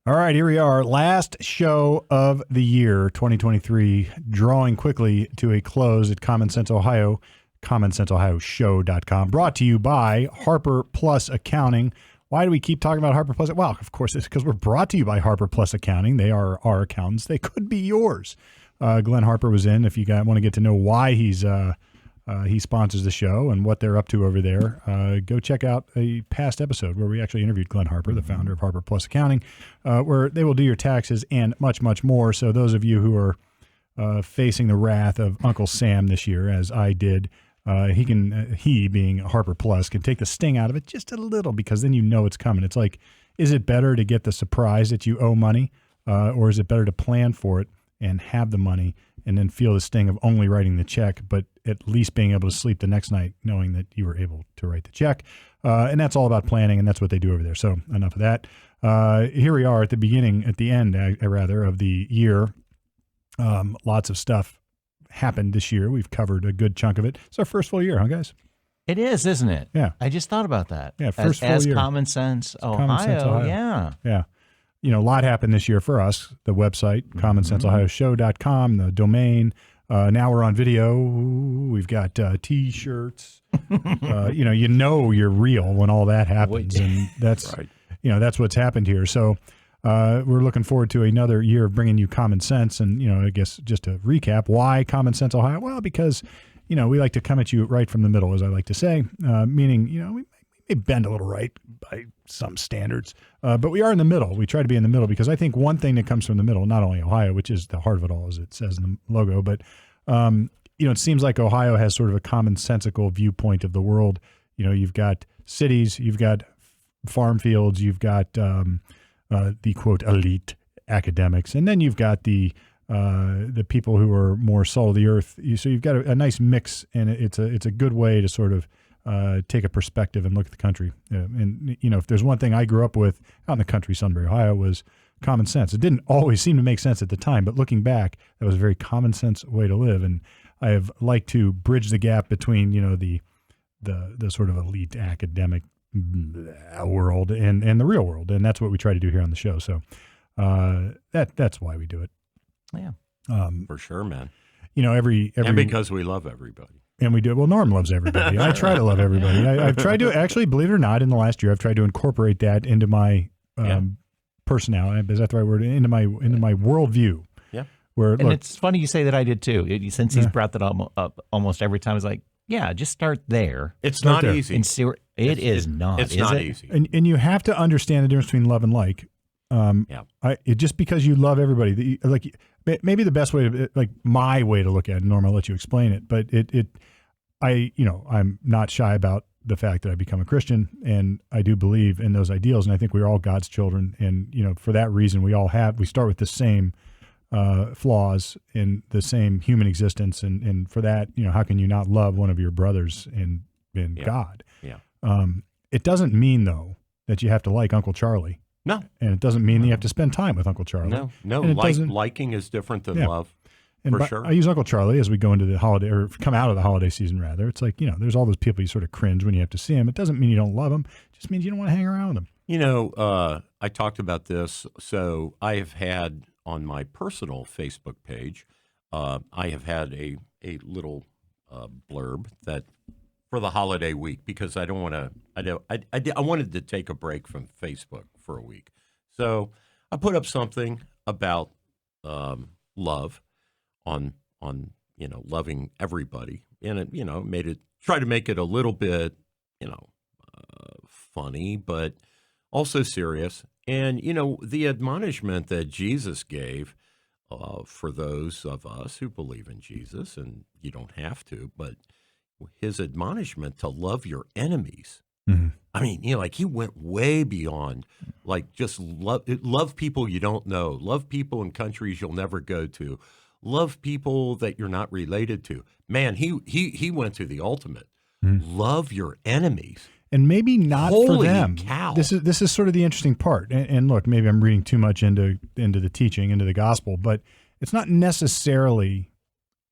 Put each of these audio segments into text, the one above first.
All right, here we are. Last show of the year, 2023, drawing quickly to a close at Common Sense Ohio, commonsenseohioshow.com. Brought to you by Harper Plus Accounting. Why do we keep talking about Harper Plus? Well, of course, it's because we're brought to you by Harper Plus Accounting. They are our accountants. They could be yours. Glenn Harper was in. If you want to get to know why he sponsors the show and what they're up to over there, go check out a past episode where we actually interviewed Glenn Harper, the founder of Harper Plus Accounting, where they will do your taxes and much, much more. So those of you who are facing the wrath of Uncle Sam this year, as I did, he being Harper Plus, can take the sting out of it just a little, because then you know it's coming. It's like, is it better to get the surprise that you owe money, or is it better to plan for it and have the money and then feel the sting of only writing the check, but at least being able to sleep the next night knowing that you were able to write the check? And that's all about planning, and that's what they do over there. So enough of that. Here we are at the end of the year. Lots of stuff happened this year. We've covered a good chunk of it. It's our first full year, huh, guys? It is, isn't it? Yeah. I just thought about that. Yeah, first full year. Common Sense Ohio. Common Sense Ohio. Yeah. Yeah. You know, a lot happened this year for us. The website, commonsenseohioshow.com, the domain. Now we're on video. We've got T-shirts. You know you're real when all that happens, and that's right. That's what's happened here. So we're looking forward to another year of bringing you common sense. And I guess just to recap, why Common Sense Ohio? Well, because we like to come at you right from the middle, as I like to say, meaning we may bend a little right by some standards, but we are in the middle. We try to be in the middle because I think one thing that comes from the middle, not only Ohio, which is the heart of it all, as it says in the logo, but it seems like Ohio has sort of a commonsensical viewpoint of the world. You've got cities, you've got farm fields, you've got the quote elite academics, and then you've got the people who are more salt of the earth. So you've got a nice mix, and it's a good way to sort of take a perspective and look at the country. And if there's one thing I grew up with out in the country, Sunbury, Ohio, was common sense. It didn't always seem to make sense at the time, but looking back, that was a very common sense way to live. And I have liked to bridge the gap between the sort of elite academic world and the real world, and that's what we try to do here on the show. So that's why we do it. Yeah, For sure, man. Every And because we love everybody. And we do. Well, Norm loves everybody. I try to love everybody. I've tried to, actually, believe it or not, in the last year, I've tried to incorporate that into my personality. Is that the right word? Into my worldview. Yeah. It's funny you say that. I did too. Since he's brought that up almost every time, it's like, yeah, just start there. It's not easy. And see where, it's not. It's not easy. And you have to understand the difference between love and like. Just because you love everybody, maybe the best way to, my way to look at it, Norm, I'll let you explain it, but I'm not shy about the fact that I become a Christian, and I do believe in those ideals, and I think we're all God's children, and for that reason we start with the same flaws in the same human existence, and for that, how can you not love one of your brothers in God? Yeah. It doesn't mean though that you have to like Uncle Charlie. No. And it doesn't mean you have to spend time with Uncle Charlie. No. Liking is different than love, for sure. I use Uncle Charlie as we go into the holiday, or come out of the holiday season, rather. It's like, there's all those people you sort of cringe when you have to see them. It doesn't mean you don't love them. It just means you don't want to hang around with them. I talked about this. So I have had on my personal Facebook page, I have had a little blurb that for the holiday week, because I don't want to. I wanted to take a break from Facebook for a week, so I put up something about love on loving everybody, and it try to make it a little bit funny, but also serious. And the admonishment that Jesus gave for those of us who believe in Jesus, and you don't have to, but his admonishment to love your enemies. Mm-hmm. I mean, he went way beyond, just love people you don't know, love people in countries you'll never go to, love people that you're not related to. Man, he went to the ultimate. Mm-hmm. Love your enemies. And maybe not Holy for them. Cow. This is sort of the interesting part. And look, maybe I'm reading too much into the teaching, into the gospel, but it's not necessarily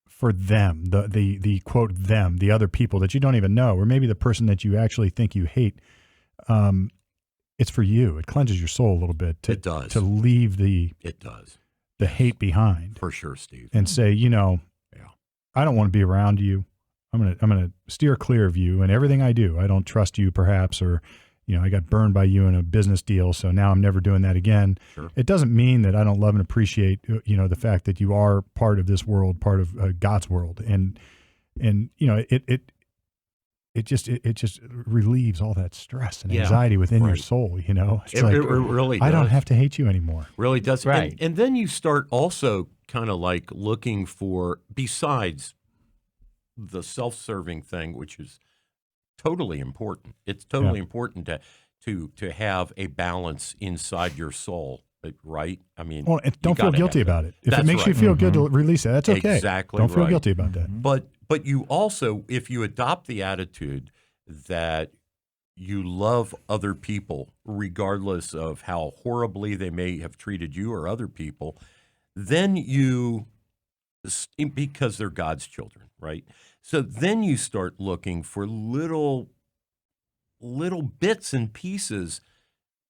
for them, the quote them, the other people that you don't even know, or maybe the person that you actually think you hate. it's for you. It cleanses your soul a little bit It does. to leave It does. the hate behind For sure, Steve. and say, Yeah. I don't want to be around you. I'm gonna steer clear of you and everything I do. I don't trust you, perhaps, or I got burned by you in a business deal, so now I'm never doing that again. Sure. It doesn't mean that I don't love and appreciate the fact that you are part of this world, part of God's world, and it just relieves all that stress and anxiety within your soul. It's It really does. I don't have to hate you anymore. Really does. Right. And then you start also kind of like looking for, besides the self-serving thing, which is totally important. It's totally important to have a balance inside your soul, right? I mean, Well, and don't feel guilty about it. If That's it makes you right. feel good to release it, that's okay. Exactly Don't feel right. guilty about that. But you also, if you adopt the attitude that you love other people, regardless of how horribly they may have treated you or other people, then because they're God's children, right? So then you start looking for little bits and pieces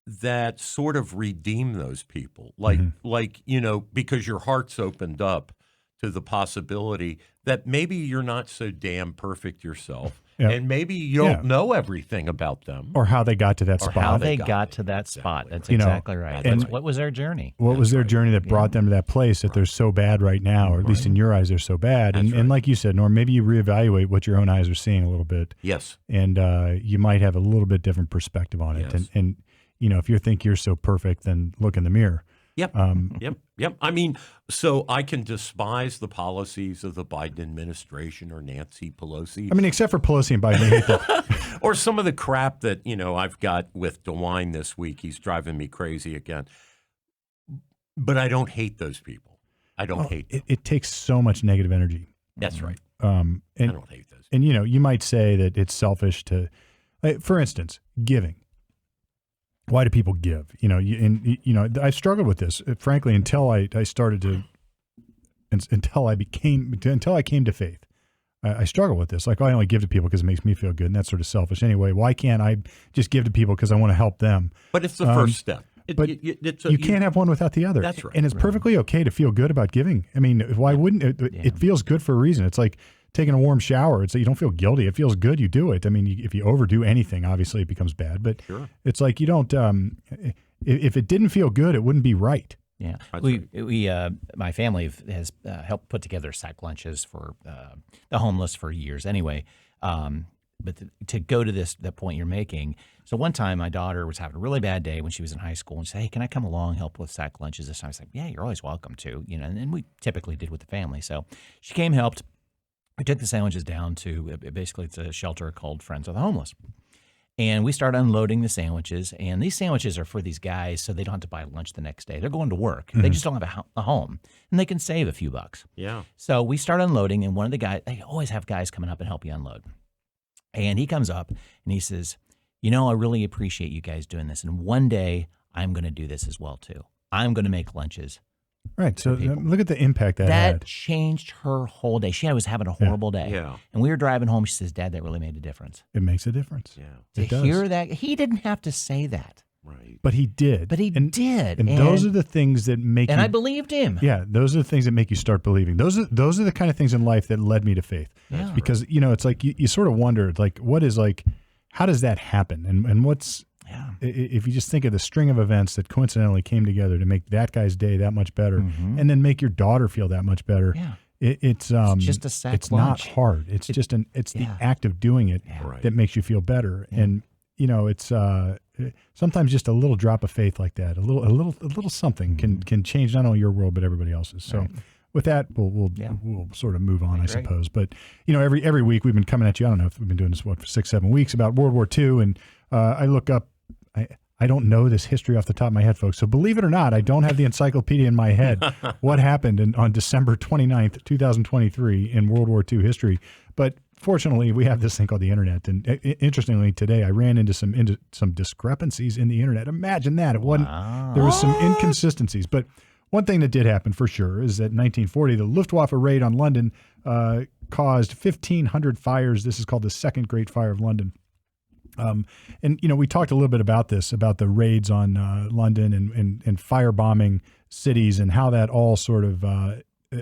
that sort of redeem those people, like because your heart's opened up to the possibility that maybe you're not so damn perfect yourself, and maybe you don't know everything about them, or how they got to that Or spot. how they got to that spot. That's You know, exactly right. and- What was their journey? What was their journey that brought them to that place that they're so bad right now, or at least in your eyes they're so bad? And like you said, Norm, maybe you reevaluate what your own eyes are seeing a little bit. Yes. And you might have a little bit different perspective on it. Yes. And if you think you're so perfect, then look in the mirror. Yep. Yep. I mean, so I can despise the policies of the Biden administration or Nancy Pelosi. I mean, except for Pelosi and Biden, I hate that. Or some of the crap that, I've got with DeWine this week. He's driving me crazy again. But I don't hate those people. I don't hate them. It takes so much negative energy. That's right. And, I don't hate those. And, you might say that it's selfish to, for instance, giving. Why do people give? I struggled with this, frankly, until I started to, until I came to faith. I struggle with this. Like, I only give to people because it makes me feel good, and that's sort of selfish anyway. Why can't I just give to people because I want to help them? But it's the first step. You can't have one without the other. That's right. And it's perfectly okay to feel good about giving. I mean, why wouldn't it? It feels good for a reason. It's like taking a warm shower. It's like you don't feel guilty. It feels good. You do it. I mean, if you overdo anything, obviously it becomes bad. But it's like you don't. If it didn't feel good, it wouldn't be right. Yeah, my family has helped put together sack lunches for the homeless for years. Anyway, but to go to the point you're making. So one time, my daughter was having a really bad day when she was in high school, and she said, "Hey, can I come along help with sack lunches this time?" I was like, "Yeah, you're always welcome to." And we typically did with the family. So she came, helped. We took the sandwiches down to basically it's a shelter called Friends of the Homeless. And we started unloading the sandwiches. And these sandwiches are for these guys so they don't have to buy lunch the next day. They're going to work. They just don't have a home. And they can save a few bucks. Yeah. So we start unloading. And one of the guys, they always have guys coming up and help you unload. And he comes up and he says, I really appreciate you guys doing this. And one day I'm going to do this as well, too. I'm going to make lunches. Right. So look at the impact that That had. changed her whole day. She was having a horrible day. Yeah. And we were driving home. She says, "Dad, that really made a difference." It makes a difference. Yeah. To hear that, he didn't have to say that. Right. But he did. But he did. And those are the things that make And you, I believed him. Yeah, those are the things that make you start believing. Those are the kind of things in life that led me to faith. Yeah. Because, it's like you sort of wonder, like, how does that happen? And what's, if you just think of the string of events that coincidentally came together to make that guy's day that much better, and then make your daughter feel that much better, it's just a sack it's lunch. not hard. It's just the act of doing it that makes you feel better. And it's sometimes just a little drop of faith like that, a little something can change not only your world but everybody else's. So. With that, we'll sort of move on, I suppose. But every week we've been coming at you. I don't know if we've been doing this for 6-7 weeks about World War II, and I look up. I don't know this history off the top of my head, folks. So believe it or not, I don't have the encyclopedia in my head. What happened on December 29th, 2023 in World War II history? But fortunately, we have this thing called the internet. And interestingly, today I ran into some discrepancies in the internet. Imagine that. It wasn't. There was some inconsistencies, but. One thing that did happen for sure is that in 1940, the Luftwaffe raid on London caused 1,500 fires. This is called the Second Great Fire of London. And we talked a little bit about this, about the raids on London and firebombing cities and how that all sort of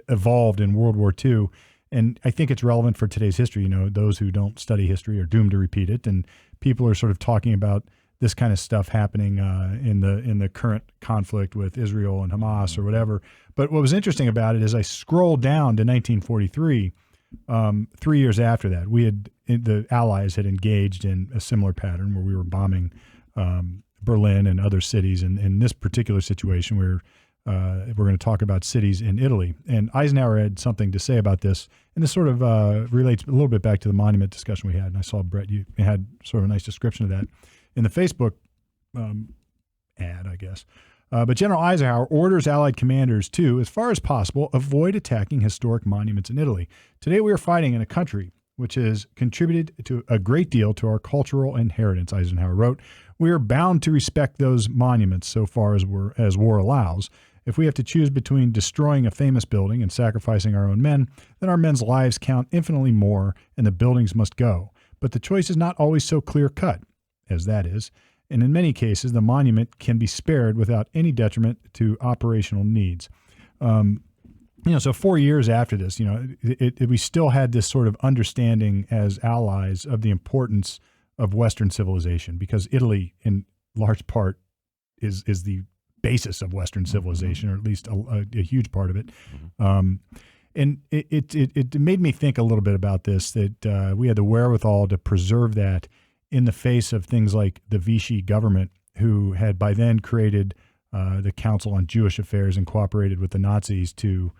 evolved in World War II. And I think it's relevant for today's history. Those who don't study history are doomed to repeat it. And people are sort of talking about this kind of stuff happening in the current conflict with Israel and Hamas or whatever. But what was interesting about it is I scrolled down to 1943. 3 years after that, the Allies had engaged in a similar pattern where we were bombing Berlin and other cities. And in this particular situation, we're going to talk about cities in Italy. And Eisenhower had something to say about this, and this sort of relates a little bit back to the monument discussion we had. And I saw, Brett, you had sort of a nice description of that in the Facebook ad, I guess. But General Eisenhower orders Allied commanders to, as far as possible, avoid attacking historic monuments in Italy. Today we are fighting in a country which has contributed to a great deal to our cultural inheritance, Eisenhower wrote. We are bound to respect those monuments so far as war allows. If we have to choose between destroying a famous building and sacrificing our own men, then our men's lives count infinitely more and the buildings must go. But the choice is not always so clear-cut, as that is. And in many cases, the monument can be spared without any detriment to operational needs. So 4 years after this, we still had this sort of understanding as allies of the importance of Western civilization, because Italy, in large part, is the basis of Western civilization, or at least a huge part of it. And it made me think a little bit about this, that we had the wherewithal to preserve that in the face of things like the Vichy government, who had by then created the Council on Jewish Affairs and cooperated with the Nazis to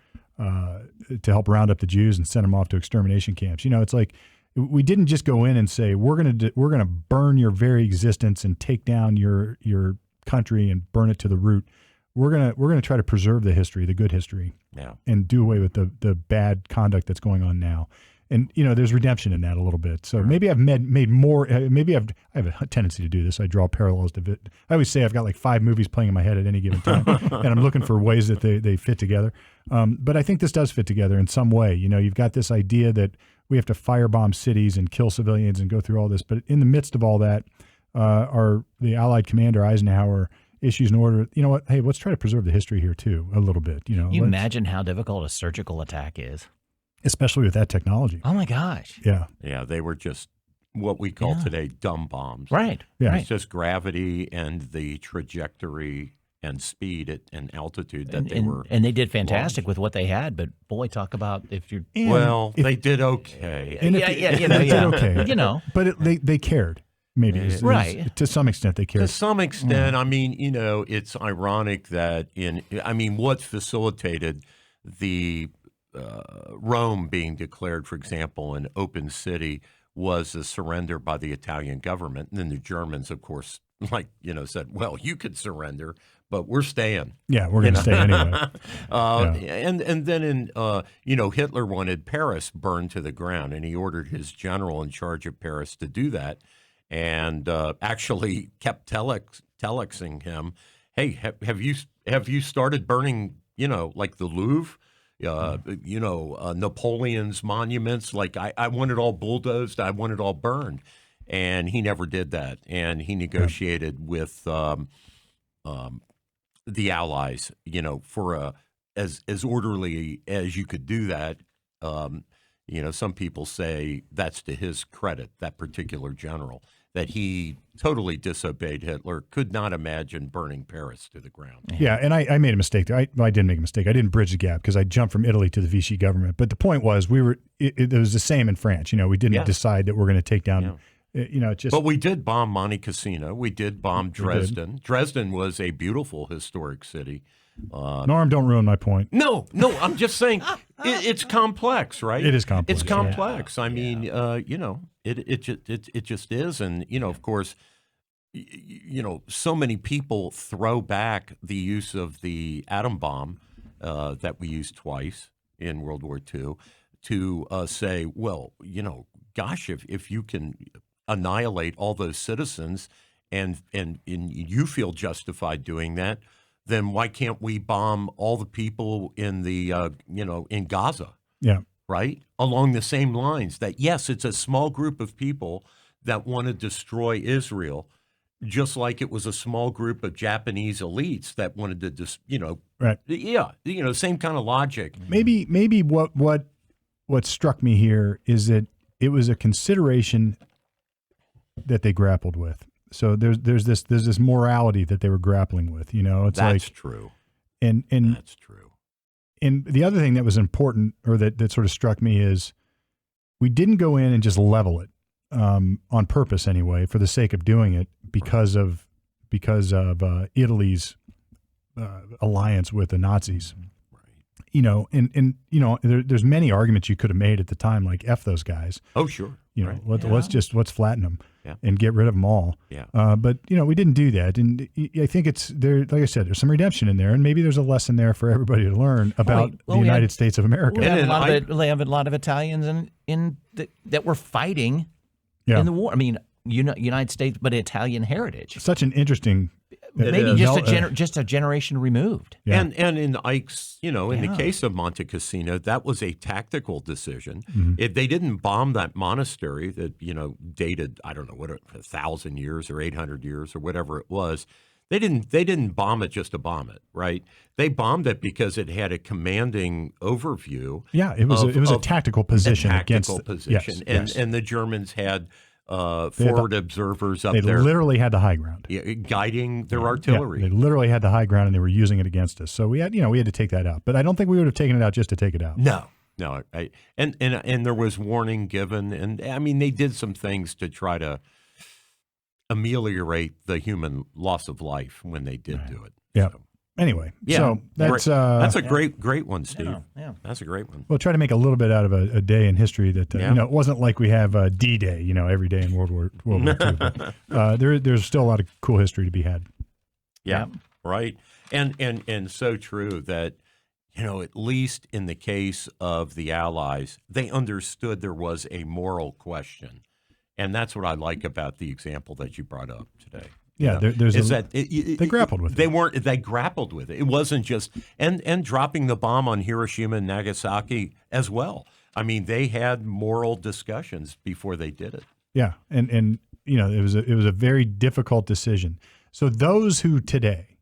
help round up the Jews and send them off to extermination camps. It's like we didn't just go in and say we're gonna burn your very existence and take down your country and burn it to the root. We're gonna try to preserve the history, the good history, and do away with the bad conduct that's going on now. And there's redemption in that a little bit. So maybe I've made more. Maybe I have a tendency to do this. I draw parallels to it. I always say I've got like 5 movies playing in my head at any given time, and I'm looking for ways that they fit together. But I think this does fit together in some way. You've got this idea that we have to firebomb cities and kill civilians and go through all this. But in the midst of all that, the Allied commander Eisenhower issues an order. You know what? Hey, let's try to preserve the history here too a little bit. You imagine how difficult a surgical attack is. Especially with that technology. Oh, my gosh. Yeah. Yeah, they were just what we call today dumb bombs. Right. Yeah. It's just gravity and the trajectory and speed and altitude that they were. And they did fantastic with what they had, but boy, talk about if you're. They did okay. They did okay. But they cared. Maybe. Right. To some extent, they cared. To some extent, I mean, it's ironic that what facilitated the Rome being declared, for example, an open city was a surrender by the Italian government. And then the Germans, of course, said, well, you could surrender, but we're staying. Yeah, we're going to stay anyway. And then Hitler wanted Paris burned to the ground, and he ordered his general in charge of Paris to do that, and actually kept telexing him, hey, have you started burning, like the Louvre? Napoleon's monuments, like I want it all bulldozed, I want it all burned. And he never did that. And he negotiated with the Allies, for as orderly as you could do that. Some people say that's to his credit, that particular general, that he totally disobeyed Hitler, could not imagine burning Paris to the ground. Yeah, and I made a mistake. I didn't make a mistake. I didn't bridge the gap because I jumped from Italy to the Vichy government. But the point was, it was the same in France. We didn't decide that we're going to take down. But we did bomb Monte Cassino. We did bomb Dresden. Dresden was a beautiful historic city. Norm, don't ruin my point. No, I'm just saying it's complex, right? It is complex. It's complex. I mean, it just is, and of course, so many people throw back the use of the atom bomb that we used twice in World War II to say, well, gosh, if you can annihilate all those citizens and you feel justified doing that, then why can't we bomb all the people in the in Gaza? Yeah. Right? Along the same lines that, yes, it's a small group of people that want to destroy Israel, just like it was a small group of Japanese elites that wanted to just, Right. Same kind of logic. Maybe what struck me here is that it was a consideration that they grappled with. So there's this morality that they were grappling with. It's That's like true. And That's true. And the other thing that was important, or that sort of struck me, is we didn't go in and just level it on purpose anyway, for the sake of doing it, because of Italy's alliance with the Nazis. There's many arguments you could have made at the time, like F those guys. Oh, sure. Let's flatten them Yeah. and get rid of them all. Yeah. But we didn't do that, and I think it's there. Like I said, there's some redemption in there, and maybe there's a lesson there for everybody to learn about the United States of America. We have a lot of Italians that were fighting in the war. I mean, United States, but Italian heritage. Such an interesting. Maybe just a generation removed. Yeah. And in Ike's, in the case of Monte Cassino, that was a tactical decision. Mm-hmm. If they didn't bomb that monastery that, dated, I don't know, 1,000 years or 800 years or whatever it was, they didn't bomb it just to bomb it, right? They bombed it because it had a commanding overview. Yeah, it was a tactical position against position. Yes. And the Germans had forward observers up they there. They literally had the high ground, guiding their artillery. Yeah, they literally had the high ground, and they were using it against us. So we had to take that out. But I don't think we would have taken it out just to take it out. No. And there was warning given, and I mean they did some things to try to ameliorate the human loss of life when they did do it. Yeah. So. Anyway, so that's a great one, Steve. Yeah. That's a great one. We'll try to make a little bit out of a day in history that it wasn't like we have D-Day, every day in World War II. But, there's still a lot of cool history to be had. Yeah. Right. And so true that at least in the case of the Allies, they understood there was a moral question, and that's what I like about the example that you brought up today. Yeah, they grappled with it. They grappled with it. It wasn't just and dropping the bomb on Hiroshima and Nagasaki as well. I mean, they had moral discussions before they did it. Yeah, and it was a very difficult decision. So those who today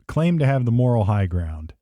claim to have the moral high ground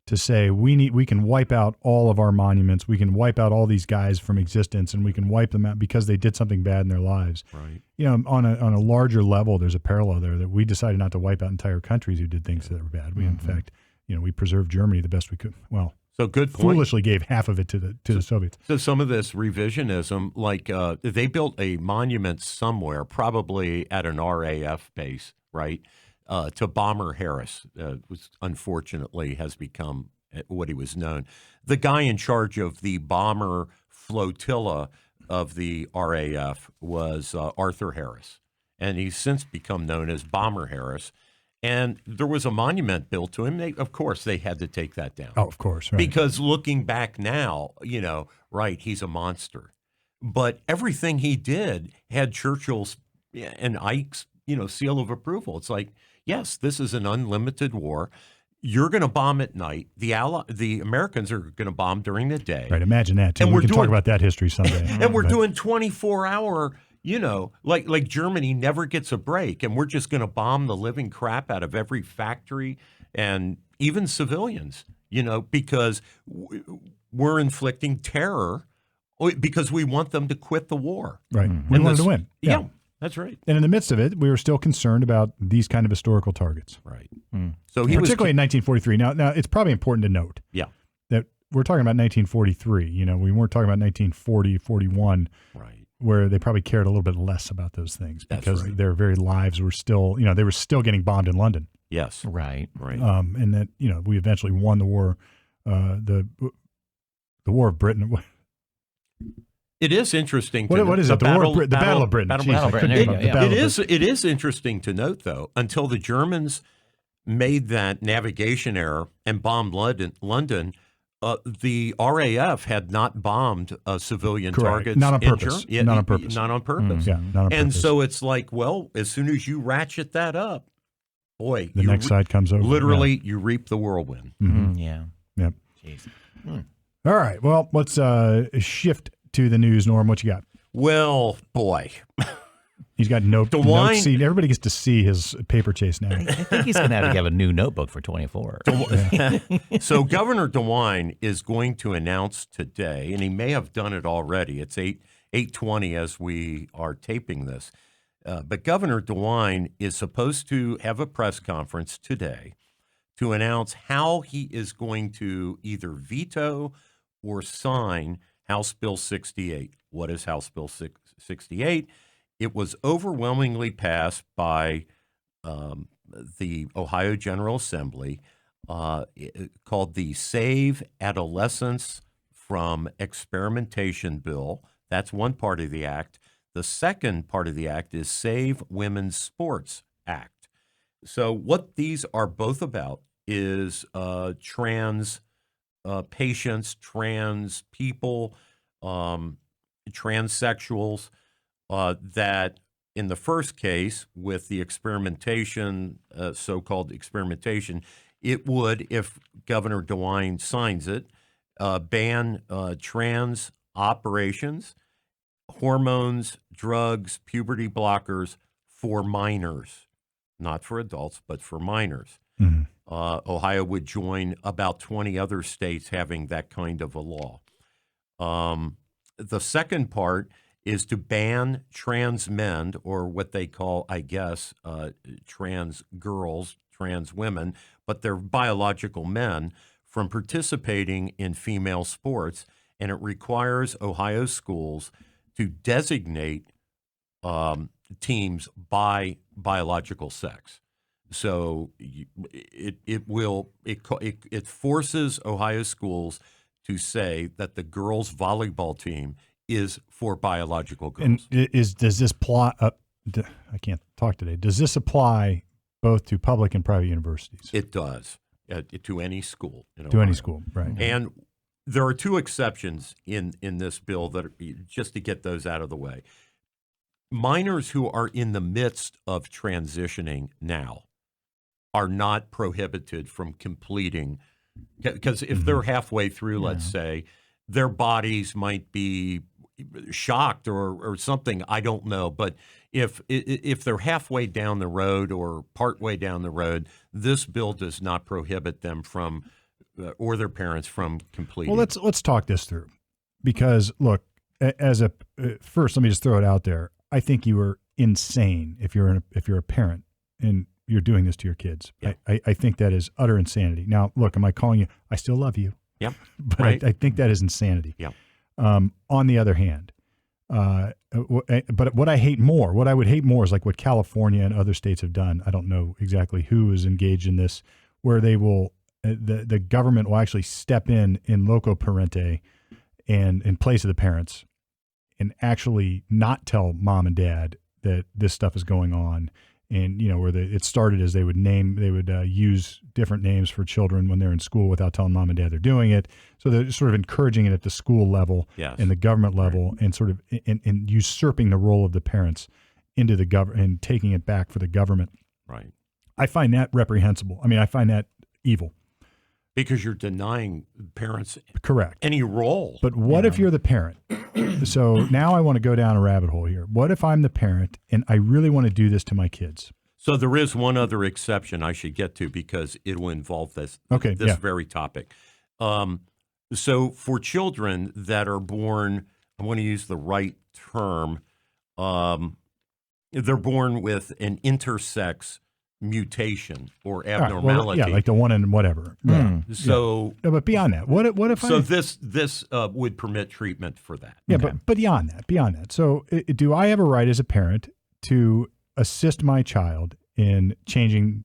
to say we can wipe out all of our monuments, we can wipe out all these guys from existence, and we can wipe them out because they did something bad in their lives. Right. On a larger level, there's a parallel there that we decided not to wipe out entire countries who did things that were bad. We in fact, we preserved Germany the best we could. Well, so good point. Foolishly gave half of it to the Soviets. So some of this revisionism, like they built a monument somewhere, probably at an RAF base, right? To Bomber Harris, was unfortunately has become what he was known. The guy in charge of the bomber flotilla of the RAF was Arthur Harris, and he's since become known as Bomber Harris. And there was a monument built to him. Of course, they had to take that down. Oh, of course, right. Because looking back now, he's a monster. But everything he did had Churchill's and Ike's, seal of approval. It's like, yes, this is an unlimited war. You're going to bomb at night. The Americans are going to bomb during the day. Right. Imagine that too. And we can talk about that history someday. And we're doing 24-hour. Like Germany never gets a break, and we're just going to bomb the living crap out of every factory and even civilians. Because we're inflicting terror because we want them to quit the war. Right. We wanted to win. Yeah. That's right. And in the midst of it, we were still concerned about these kind of historical targets. Right. So particularly in 1943. Now it's probably important to note that we're talking about 1943. We weren't talking about 1940, 41, right, where they probably cared a little bit less about those things because their very lives were still, they were still getting bombed in London. Yes. Right. And that, we eventually won the war, the War of Britain. It is interesting. What is it? The Battle of Britain. It is interesting to note, though, until the Germans made that navigation error and bombed London, the RAF had not bombed civilian targets. Not on purpose. Not on purpose. Not on purpose. Yeah, not on purpose. And so it's like, well, as soon as you ratchet that up, boy, the next side comes over. Literally, you reap the whirlwind. Mm-hmm. Yeah. Yep. All right. Well, let's shift to the news. Norm, what you got? Well, boy, He's got note DeWine- see. Everybody gets to see his paper chase now. I think he's going to have a new notebook for 24. So Governor DeWine is going to announce today, and he may have done it already. It's 8:20 as we are taping this. But Governor DeWine is supposed to have a press conference today to announce how he is going to either veto or sign House Bill 68. What is House Bill 68? It was overwhelmingly passed by the Ohio General Assembly, called the Save Adolescents from Experimentation Bill. That's one part of the act. The second part of the act is Save Women's Sports Act. So what these are both about is trans patients, trans people, transsexuals, that in the first case with the experimentation, so-called experimentation, it would, if Governor DeWine signs it, ban trans operations, hormones, drugs, puberty blockers for minors, not for adults, but for minors. Mm-hmm. Ohio would join about 20 other states having that kind of a law. The second part is to ban trans men, or what they call, I guess, trans girls, trans women, but they're biological men, from participating in female sports. And it requires Ohio schools to designate teams by biological sex. So it forces Ohio schools to say that the girls' volleyball team is for biological girls. And does this plot? I can't talk today. Does this apply both to public and private universities? It does, to any school. In To any Ohio. school, right? And there are two exceptions in this bill that are, just to get those out of the way. Minors who are in the midst of transitioning now are not prohibited from completing, because if they're halfway through, let's say, their bodies might be shocked or something, I don't know. But if they're halfway down the road or partway down the road, this bill does not prohibit them from, or their parents from completing. Well, let's talk this through, because look, first, let me just throw it out there. I think you are insane if you're a parent and you're doing this to your kids. Yeah. I think that is utter insanity. Now, look, am I calling you? I still love you. Yeah, But right. I think that is insanity. Yeah. On the other hand, but what I would hate more is like what California and other states have done. I don't know exactly who is engaged in this, where they will, the government will actually step in loco parentis and in place of the parents, and actually not tell mom and dad that this stuff is going on. And, where it started as they would use different names for children when they're in school without telling mom and dad they're doing it. So they're sort of encouraging it at the school level and the government level, right, and sort of and usurping the role of the parents into the government and taking it back for the government. Right. I find that reprehensible. I mean, I find that evil. Because you're denying parents Correct. any role. But what if you're the parent? So now I want to go down a rabbit hole here. What if I'm the parent and I really want to do this to my kids? So there is one other exception I should get to, because it will involve this very topic. So for children that are born, I want to use the right term, they're born with an intersex mutation or abnormality. Like the one in whatever. So, but beyond that, what if this would permit treatment for that? Yeah, but beyond that. So, do I have a right as a parent to assist my child in changing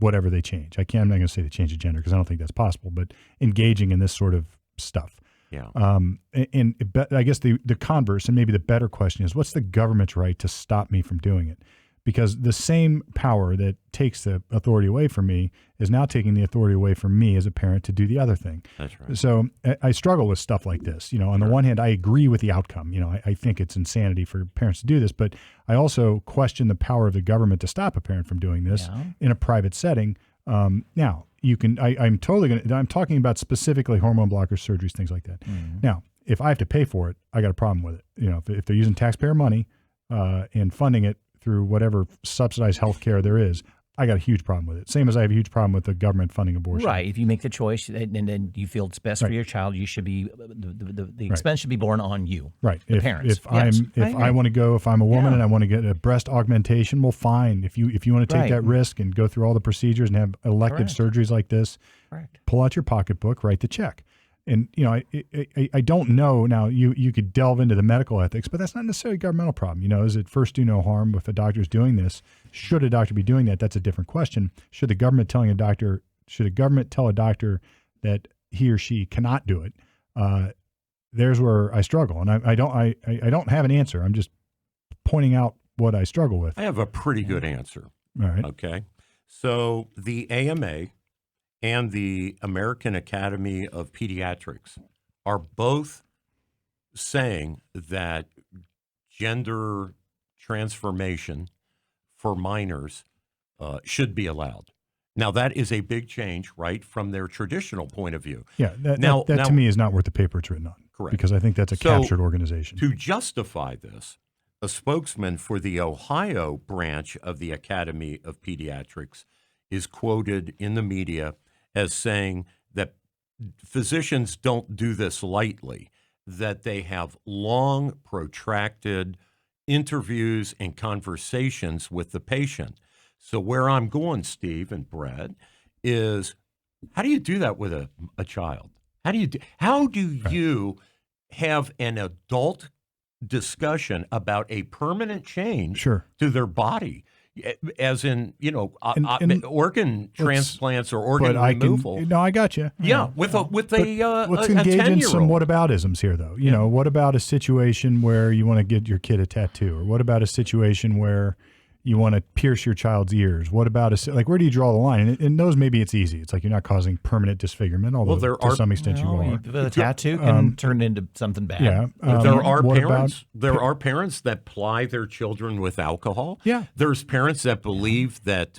whatever they change? I'm not going to say they change the gender because I don't think that's possible, but engaging in this sort of stuff. Yeah. But I guess the converse, and maybe the better question is, what's the government's right to stop me from doing it? Because the same power that takes the authority away from me is now taking the authority away from me as a parent to do the other thing. That's right. So I struggle with stuff like this. On the one hand, I agree with the outcome. I think it's insanity for parents to do this, but I also question the power of the government to stop a parent from doing this in a private setting. Now, you can. I'm talking about specifically hormone blockers, surgeries, things like that. Mm-hmm. Now, if I have to pay for it, I got a problem with it. If they're using taxpayer money, and funding it through whatever subsidized health care there is, I got a huge problem with it. Same as I have a huge problem with the government funding abortion. Right. If you make the choice and then you feel it's best for your child, you should be the expense should be borne on you, right? The parents. If I want to go, if I'm a woman and I want to get a breast augmentation, well, fine. If you want to take that risk and go through all the procedures and have elective surgeries like this, pull out your pocketbook, write the check. And I don't know now. You could delve into the medical ethics, but that's not necessarily a governmental problem. Is it first do no harm if a doctor's doing this? Should a doctor be doing that? That's a different question. Should the government tell a doctor that he or she cannot do it? There's where I struggle, and I don't have an answer. I'm just pointing out what I struggle with. I have a pretty good answer. All right. Okay. So the AMA and the American Academy of Pediatrics are both saying that gender transformation for minors should be allowed. Now, that is a big change, right, from their traditional point of view. Yeah, that to me is not worth the paper it's written on. Correct. Because I think that's a captured organization. To justify this, a spokesman for the Ohio branch of the Academy of Pediatrics is quoted in the media as saying that physicians don't do this lightly, that they have long, protracted interviews and conversations with the patient. So where I'm going, Steve and Brett, is how do you do that with a child? How do you have an adult discussion about a permanent change to their body? As in, organ transplants or organ removal. I got you. Yeah, with a let's a engage in some 10-year-old. whataboutisms here, though. What about a situation where you want to get your kid a tattoo, or what about a situation where you want to pierce your child's ears? What about where do you draw the line? And in those, maybe it's easy. It's like you're not causing permanent disfigurement, although to some extent you are. The tattoo can turn into something bad. Yeah. There are parents that ply their children with alcohol. Yeah. There's parents that believe that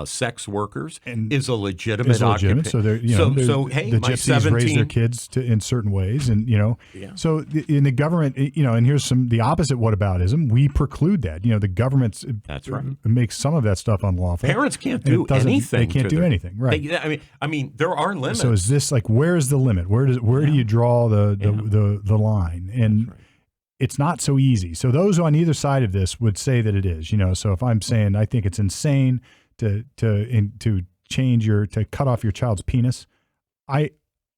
sex workers is a legitimate occupation. So hey, the my gypsies raise their kids in certain ways, and So in the government, and here's the opposite whataboutism. We preclude that. The government's That's right. makes some of that stuff unlawful. Parents can't do anything. They can't do anything. Right. I mean, there are limits. So is this where is the limit? Where do you draw the line? And it's not so easy. So those on either side of this would say that it is. So if I'm saying I think it's insane to cut off your child's penis,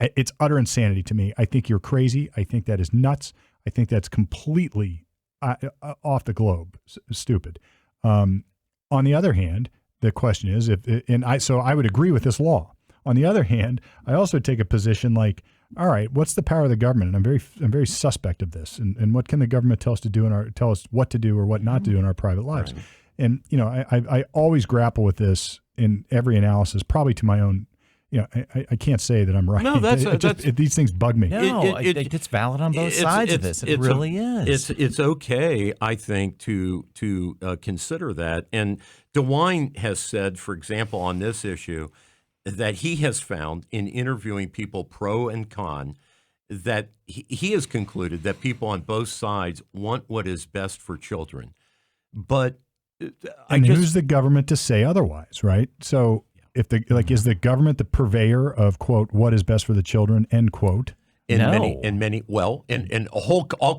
it's utter insanity to me. I think you're crazy. I think that is nuts. I think that's completely off the globe, stupid. On the other hand, the question is so I would agree with this law. On the other hand, I also take a position all right, what's the power of the government? And I'm very suspect of this. And what can the government tell us what to do or what not to do in our private lives? Right. And I always grapple with this in every analysis, probably to my own. I can't say that I'm right. No, these things bug me. No, it's valid on both sides of this. It really is. It's okay, I think, to consider that. And DeWine has said, for example, on this issue, that he has found in interviewing people pro and con that he has concluded that people on both sides want what is best for children. But who's the government to say otherwise, right? So. If is the government the purveyor of quote what is best for the children end quote? In all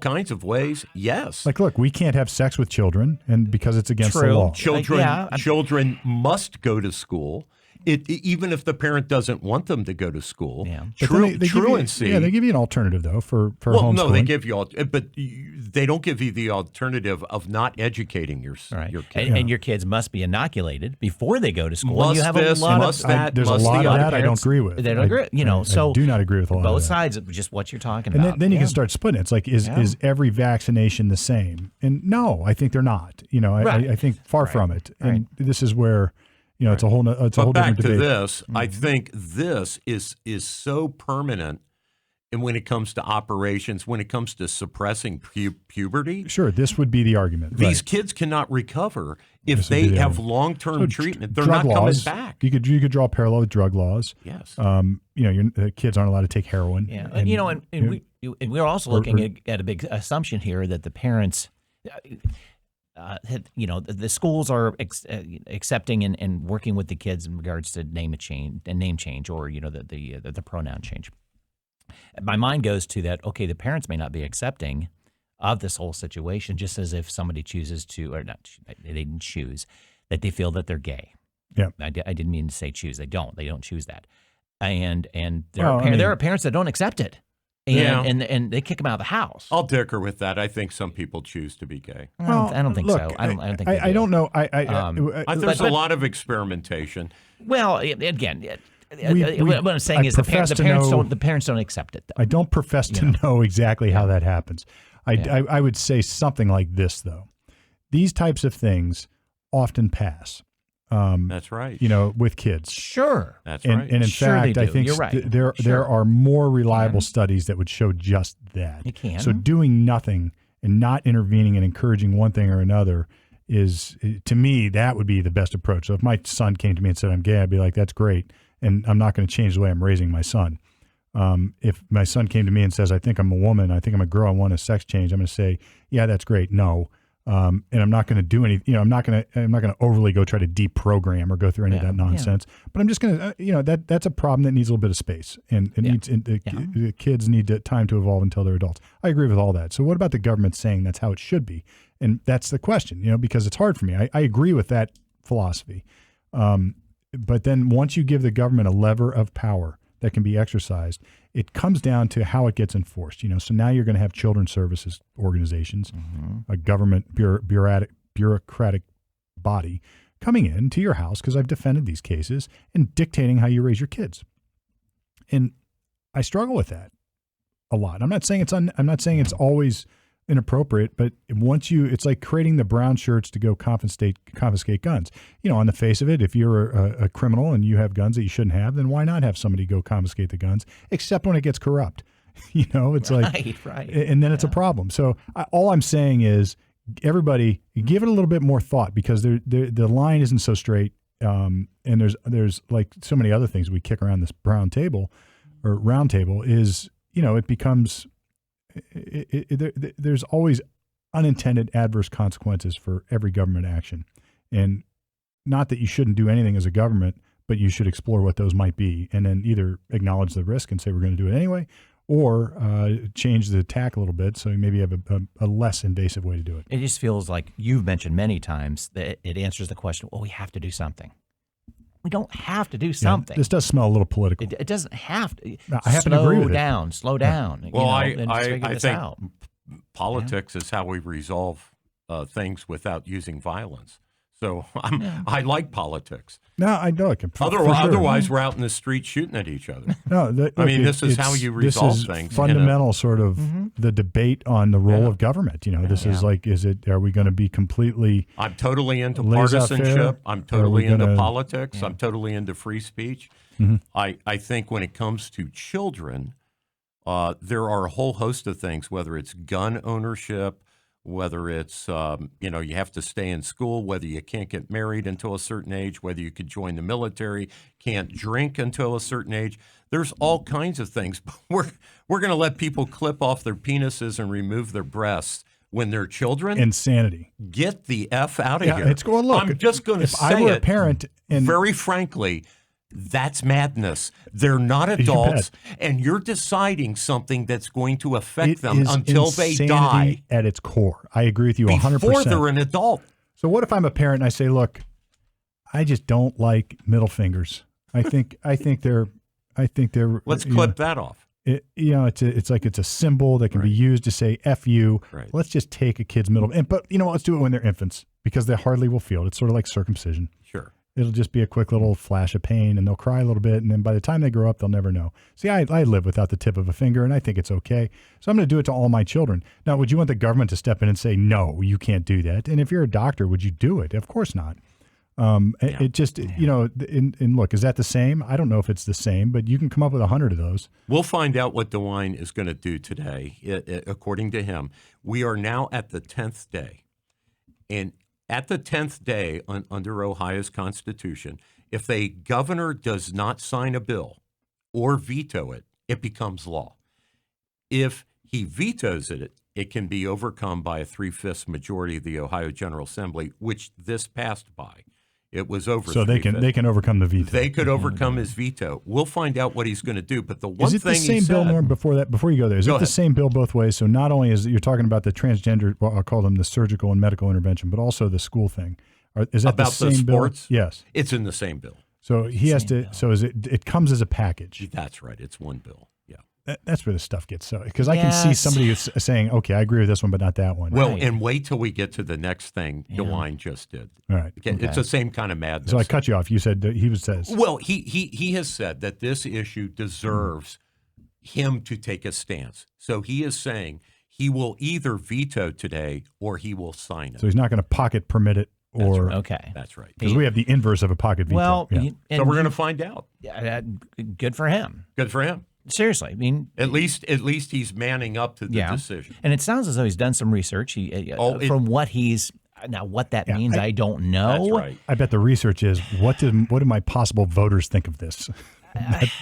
kinds of ways, yes. Look, we can't have sex with children, and because it's against the law. Children must go to school. Even if the parent doesn't want them to go to school. Yeah. Truancy. They give you an alternative though for homeschooling. No, they give you but they don't give you the alternative of not educating your kid. And your kids must be inoculated before they go to school. Must and you have this, a lot must of that. There's a lot of that I don't agree with. They don't agree. I do not agree with a lot of that. Both sides of just what you're talking and about. Then you can start splitting. It's is every vaccination the same? And no, I think they're not. I think far from it. And this is where. It's a whole different debate. But back to this, I think this is so permanent, and when it comes to operations, when it comes to suppressing puberty. Sure, this would be the argument. These kids cannot recover if they have long-term treatment. They're not coming back. You could draw a parallel with drug laws. Yes. The kids aren't allowed to take heroin. Yeah, and we're also looking at a big assumption here that the parents. the schools are accepting and working with the kids in regards to name change, or the pronoun change. My mind goes to that. Okay, the parents may not be accepting of this whole situation, just as if somebody chooses to, or not, they didn't choose, that they feel that they're gay. Yeah, I didn't mean to say choose. They don't choose that, and there are parents that don't accept it. And they kick them out of the house. I'll dicker with that. I think some people choose to be gay. I don't think so. I don't think. I don't know. There's a lot of experimentation. Well, again, what I'm saying is the parents don't accept it. Though. I don't profess to know exactly how that happens. I would say something like this, though. These types of things often pass. That's right. With kids. Sure. That's right. And in fact, I think You're right. there are more reliable studies that would show just that. You can. So doing nothing and not intervening and encouraging one thing or another is, to me, that would be the best approach. So if my son came to me and said I'm gay, I'd be like, that's great, and I'm not going to change the way I'm raising my son. If my son came to me and says, I think I'm a woman, I think I'm a girl, I want a sex change, I'm going to say, yeah, that's great. No. And I'm not going to do any, I'm not going to overly go try to deprogram or go through any of that nonsense, but I'm just going to, that's a problem that needs a little bit of space, and the kids need time to evolve until they're adults. I agree with all that. So what about the government saying that's how it should be? And that's the question, because it's hard for me. I agree with that philosophy. But then once you give the government a lever of power that can be exercised, it comes down to how it gets enforced. So now you're going to have children's services organizations, a government bureaucratic body coming into your house, because I've defended these cases, and dictating how you raise your kids. And I struggle with that a lot. I'm not saying it's always inappropriate, but it's like creating the brown shirts to go confiscate guns. On the face of it, if you're a criminal and you have guns that you shouldn't have, then why not have somebody go confiscate the guns, except when it gets corrupt. It's right. And then it's a problem. So all I'm saying is, everybody give it a little bit more thought, because the line isn't so straight. And there's like so many other things we kick around this round table is, it becomes, there's always unintended adverse consequences for every government action. And not that you shouldn't do anything as a government, but you should explore what those might be, and then either acknowledge the risk and say we're going to do it anyway, or change the tack a little bit so you maybe have a less invasive way to do it. It just feels like you've mentioned many times that it answers the question, well, we have to do something. We don't have to do something. This does smell a little political. It doesn't have to. I happen to agree with it. Slow down. Well, I think politics is how we resolve things without using violence. So I like politics. No, I know it can. Otherwise, we're out in the street shooting at each other. No, this is how you resolve things. Fundamental sort of the debate on the role of government. This is like, are we going to be completely? I'm totally into partisanship. I'm totally into politics. I'm totally into free speech. I think when it comes to children, there are a whole host of things, whether it's gun ownership, whether it's, you have to stay in school, whether you can't get married until a certain age, whether you could join the military, can't drink until a certain age. There's all kinds of things. But we're going to let people clip off their penises and remove their breasts when they're children. Insanity. Get the F out of here. Look, I'm just going to say if I were a parent, and very frankly, that's madness. They're not adults, and you're deciding something that's going to affect them until they die. At its core, I agree with you 100%. Before they're an adult. So what if I'm a parent and I say, "Look, I just don't like middle fingers. I think they're. Let's clip that off. It's like it's a symbol that can be used to say F you. Right. Let's just take a kid's middle, but let's do it when they're infants, because they hardly will feel it. It's sort of like circumcision. Sure. It'll just be a quick little flash of pain, and they'll cry a little bit, and then by the time they grow up, they'll never know. See, I live without the tip of a finger, and I think it's okay. So I'm going to do it to all my children. Now, would you want the government to step in and say, no, you can't do that? And if you're a doctor, would you do it? Of course not. It just, and look, is that the same? I don't know if it's the same, but you can come up with 100 of those. We'll find out what DeWine is going to do today. According to him, we are now at the 10th day. And at the 10th day under Ohio's Constitution, if a governor does not sign a bill or veto it, it becomes law. If he vetoes it, it can be overcome by a 3/5 majority of the Ohio General Assembly, which this passed by. It was over. So they can overcome the veto. They could overcome his veto. We'll find out what he's going to do. But the one is it thing the same he said, bill, Norm? Before you go there, is Go it the ahead. same bill both ways? So not only is you're talking about the transgender, well, I'll call them the surgical and medical intervention, but also the school thing. Is that About the the same bill? sports? Yes. it's in the same bill. So he has to. bill. So is it? It comes as a package. That's right. It's one bill. Yeah. That's where the stuff gets so. Because I can see Yes. somebody saying, "Okay, I agree with this one, but not that one." Well, Right. and wait till we get to the next thing DeWine just did. All right. Okay, it's the same kind of madness. So I cut you off. You said that he says. Well, he has said that this issue deserves him to take a stance. So he is saying he will either veto today or he will sign it. So he's not going to pocket permit it, or Okay. That's right. because we have the inverse of a pocket veto. Well, Yeah. So we're going to find out. good for him. Good for him. Seriously, I mean, At least he's manning up to the decision. And it sounds as though he's done some research. From what he's now, what that means, I don't know. That's right. I bet the research is what do my possible voters think of this?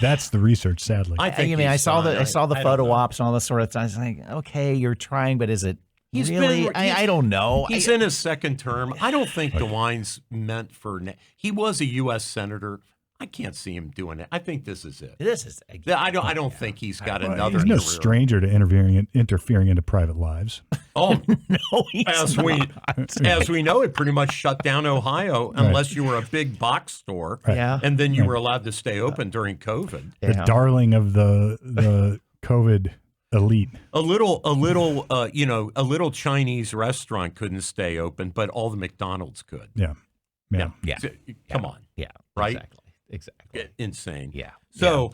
That's the research, sadly. I think I he's saw the fine. I saw the I don't photo know. ops and all this sort of thing. I was like, okay, you're trying, but is it He's really? been- I don't know. He's in his second term. I don't think DeWine's meant for. He was a U.S. senator. I can't see him doing it. I think this is it. This is I don't think he's got another. He's no career. stranger to interfering into private lives. Oh, no. He's as not. we know, it pretty much shut down Ohio unless you were a big box store. Yeah. And then you were allowed to stay open during COVID. The darling of the COVID elite. A little Chinese restaurant couldn't stay open, but all the McDonald's could. Yeah. Yeah. So, come on. Yeah. Right? Exactly. Insane. Yeah. So,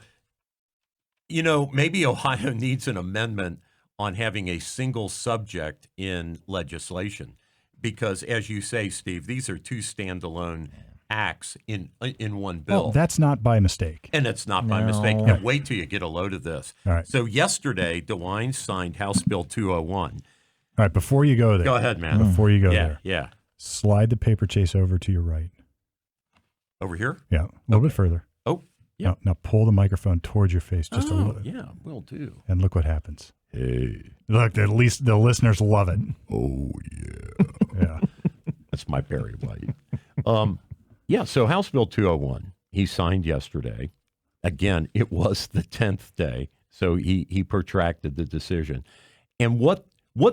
maybe Ohio needs an amendment on having a single subject in legislation because, as you say, Steve, these are two standalone acts in one bill. Well, that's not by mistake. And it's not by mistake. No. Now, wait till you get a load of this. All right. So yesterday, DeWine signed House Bill 201. All right, before you go there. Go ahead, man. Before you go Yeah, there. yeah. Slide the paper chase over to your right. Over here? Yeah. A little bit further. Oh, yeah. Now pull the microphone towards your face just a little. Yeah, will do. And look what happens. Hey. Look, at least the listeners love it. Oh, yeah. Yeah. That's my Barry White. Yeah, so House Bill 201, he signed yesterday. Again, it was the 10th day, so he protracted the decision. And what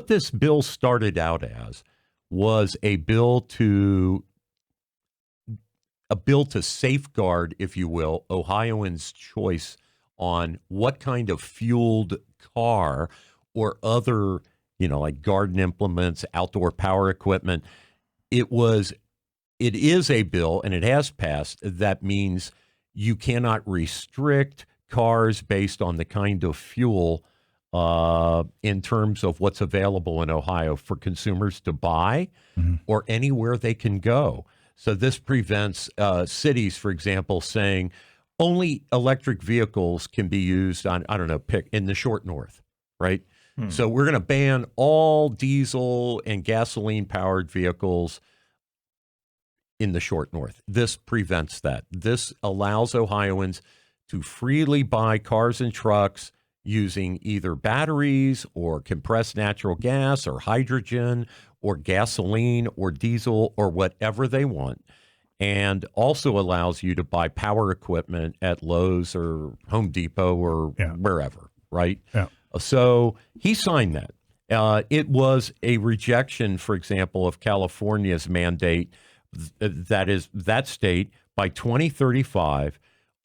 this bill started out as was a bill to safeguard, if you will, Ohioans' choice on what kind of fueled car or other, like garden implements, outdoor power equipment. It is a bill, and it has passed, that means you cannot restrict cars based on the kind of fuel in terms of what's available in Ohio for consumers to buy or anywhere they can go. So this prevents cities, for example, saying only electric vehicles can be used on, pick in the short north, right? So we're going to ban all diesel and gasoline-powered vehicles in the short north. This prevents that. This allows Ohioans to freely buy cars and trucks using either batteries or compressed natural gas or hydrogen or gasoline or diesel or whatever they want, and also allows you to buy power equipment at Lowe's or Home Depot or wherever, right? Yeah. So he signed that. It was a rejection, for example, of California's mandate that state by 2035,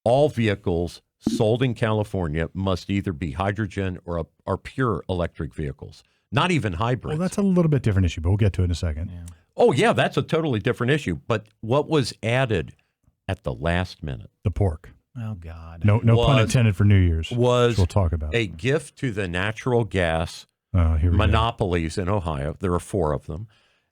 all vehicles sold in California must either be hydrogen or pure electric vehicles, not even hybrids. Well, that's a little bit different issue, but we'll get to it in a second. Yeah. Oh, yeah, that's a totally different issue. But what was added at the last minute? The pork. Oh God. No pun intended for New Year's. Was which we'll talk about a gift to the natural gas here we go. monopolies in Ohio. There are 4 of them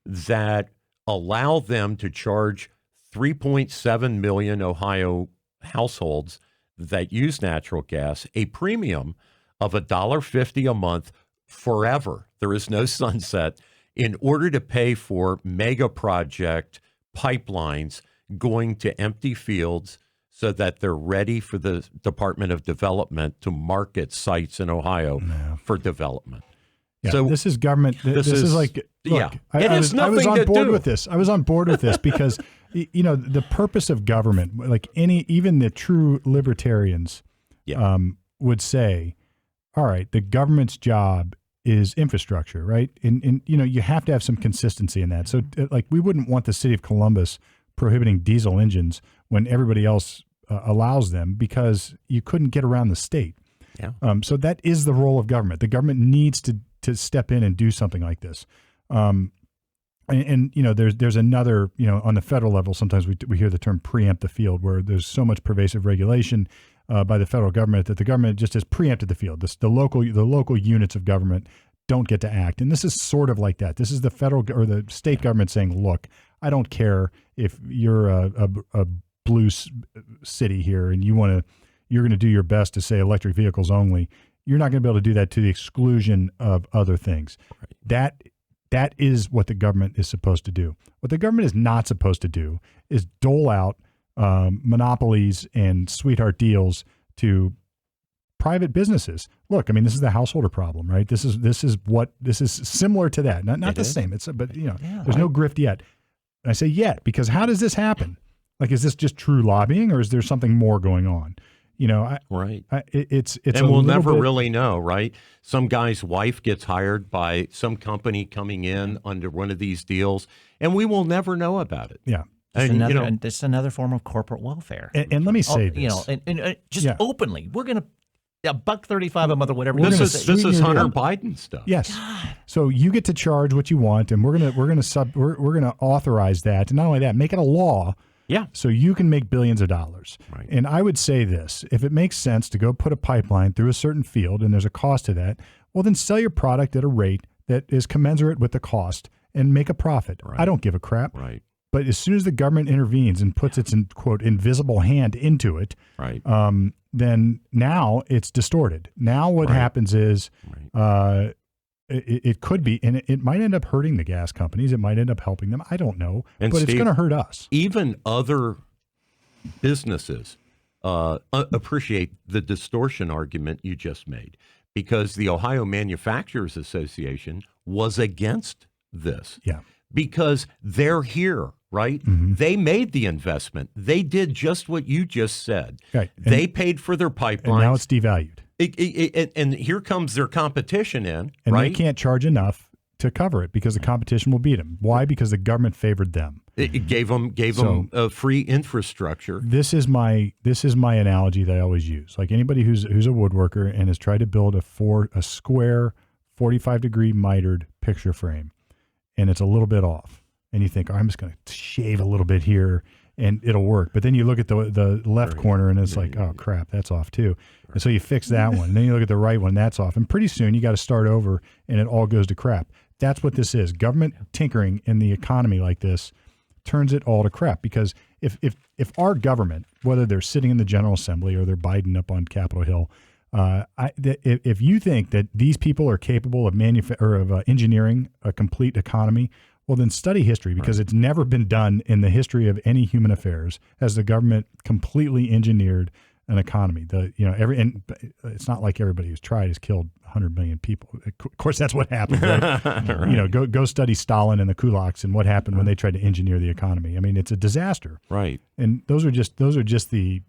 that allow them to charge 3.7 million Ohio households that use natural gas a premium of $1.50 a month forever. There is no sunset, in order to pay for mega project pipelines going to empty fields so that they're ready for the Department of Development to market sites in Ohio for development. Yeah, So this is government. This is like, look, yeah. I It has was on nothing to board do. with this. I was on board with this because, the purpose of government, like even the true libertarians Yeah. would say, all right, the government's job is infrastructure, right? And you have to have some consistency in that. So like we wouldn't want the city of Columbus prohibiting diesel engines when everybody else allows them because you couldn't get around the state. Yeah. So that is the role of government. The government needs to step in and do something like this. There's another, on the federal level, sometimes we hear the term preempt the field, where there's so much pervasive regulation by the federal government that the government just has preempted the field. The local units of government don't get to act. And this is sort of like that. This is the federal or the state government saying, look, I don't care if you're a blue city here and you're going to do your best to say electric vehicles only. You're not going to be able to do that to the exclusion of other things. Right. That is what the government is supposed to do. What the government is not supposed to do is dole out monopolies and sweetheart deals to private businesses. Look, I mean, this is the householder problem, right? This is similar to that. Not the same. There's no grift yet. And I say yet because how does this happen? Like, is this just true lobbying, or is there something more going on? Right. It's and we'll never really know, right? Some guy's wife gets hired by some company coming in under one of these deals, and we will never know about it. Yeah. And this is another form of corporate welfare. And let me say this. Just openly, we're going to $1.35 a month or whatever. This is Hunter Biden stuff. Yes. God. So you get to charge what you want, and we're gonna authorize that, and not only that, make it a law. Yeah. So you can make billions of dollars. Right. And I would say this: if it makes sense to go put a pipeline through a certain field, and there's a cost to that, well, then sell your product at a rate that is commensurate with the cost and make a profit. Right. I don't give a crap. Right. But as soon as the government intervenes and puts its quote invisible hand into it, right. Then now it's distorted. Now what happens is it could be, and it might end up hurting the gas companies. It might end up helping them. I don't know, but Steve, it's going to hurt us. Even other businesses appreciate the distortion argument you just made, because the Ohio Manufacturers Association was against this. Yeah. Because they're here, right? Mm-hmm. They made the investment. They did just what you just said. Right. They paid for their pipelines. And now it's devalued. And here comes their competition in, and right? They can't charge enough to cover it because the competition will beat them. Why? Because the government favored them. It gave them a free infrastructure. This is my analogy that I always use. Like anybody who's a woodworker and has tried to build a square 45-degree mitered picture frame, and it's a little bit off, and you think, I'm just going to shave a little bit here and it'll work. But then you look at the left corner and it's like, oh crap, that's off too. And so you fix that one. And then you look at the right one, that's off. And pretty soon you got to start over and it all goes to crap. That's what this is. Government tinkering in the economy like this turns it all to crap. Because if our government, whether they're sitting in the General Assembly or they're Biden up on Capitol Hill, if you think that these people are capable of engineering a complete economy, well, then study history, because it's never been done in the history of any human affairs has the government completely engineered an economy. And it's not like everybody who's tried has killed 100 million people. Of course, that's what happened. Right? Right. Go study Stalin and the kulaks and what happened when they tried to engineer the economy. I mean, it's a disaster. Right. And those are just the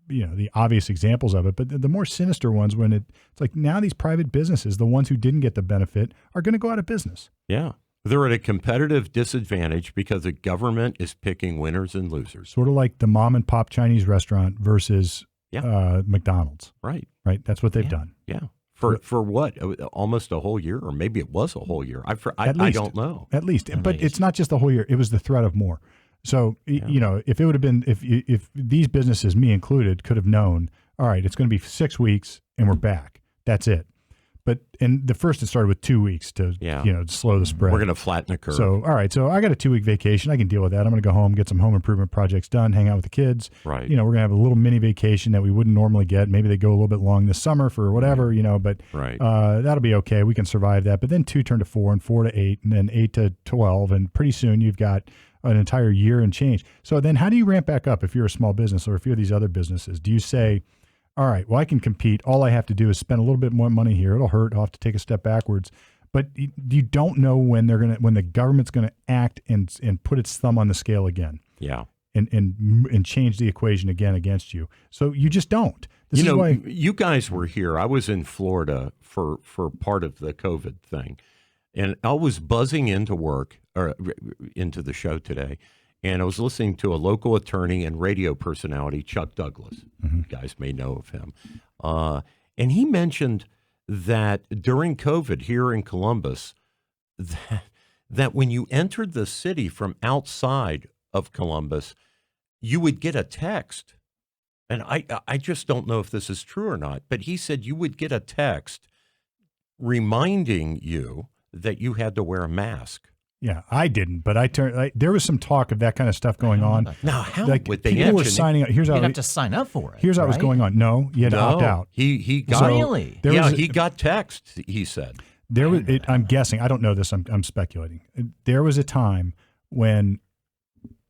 the obvious examples of it, but the more sinister ones when it's like now these private businesses, the ones who didn't get the benefit, are going to go out of business. Yeah. They're at a competitive disadvantage because the government is picking winners and losers. Sort of like the mom and pop Chinese restaurant versus McDonald's. Right. Right. That's what they've done. Yeah. For what? Almost a whole year, or maybe it was a whole year. I don't know. At least. But it's not just the whole year. It was the threat of more. So, if it would have been, if these businesses, me included, could have known, all right, it's going to be 6 weeks and we're back. That's it. And the first, it started with 2 weeks to, slow the spread. We're going to flatten the curve. So, all right. So I got a 2-week vacation. I can deal with that. I'm going to go home, get some home improvement projects done, hang out with the kids. Right. We're going to have a little mini vacation that we wouldn't normally get. Maybe they go a little bit long this summer for whatever, but that'll be okay. We can survive that. But then 2 turn to 4 and 4 to 8 and then 8 to 12. And pretty soon you've got an entire year and change. So then how do you ramp back up if you're a small business or if you're these other businesses? Do you say, all right, well, I can compete. All I have to do is spend a little bit more money here. It'll hurt. I'll have to take a step backwards. but you don't know when when the government's gonna act and put its thumb on the scale again. Yeah. And change the equation again against you. So you just don't. This You is know, why. you guys were here. I was in Florida for part of the COVID thing, and I was buzzing into work or into the show today, and I was listening to a local attorney and radio personality, Chuck Douglas. You guys may know of him, and he mentioned that during COVID here in Columbus, that when you entered the city from outside of Columbus, you would get a text. And I just don't know if this is true or not, but he said you would get a text reminding you that you had to wear a mask. Yeah, I didn't, but there was some talk of that kind of stuff going on. Now, how Like would they people were mention signing up. Here's how You'd have to sign up for it. Here's how it was right? going on. No, you had to opt out. He got So Really? there was he got text. He said there was. I'm guessing. I don't know this. I'm speculating. There was a time when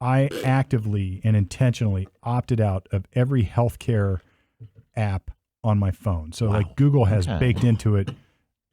I actively and intentionally opted out of every healthcare app on my phone. So like Google has Okay. baked into it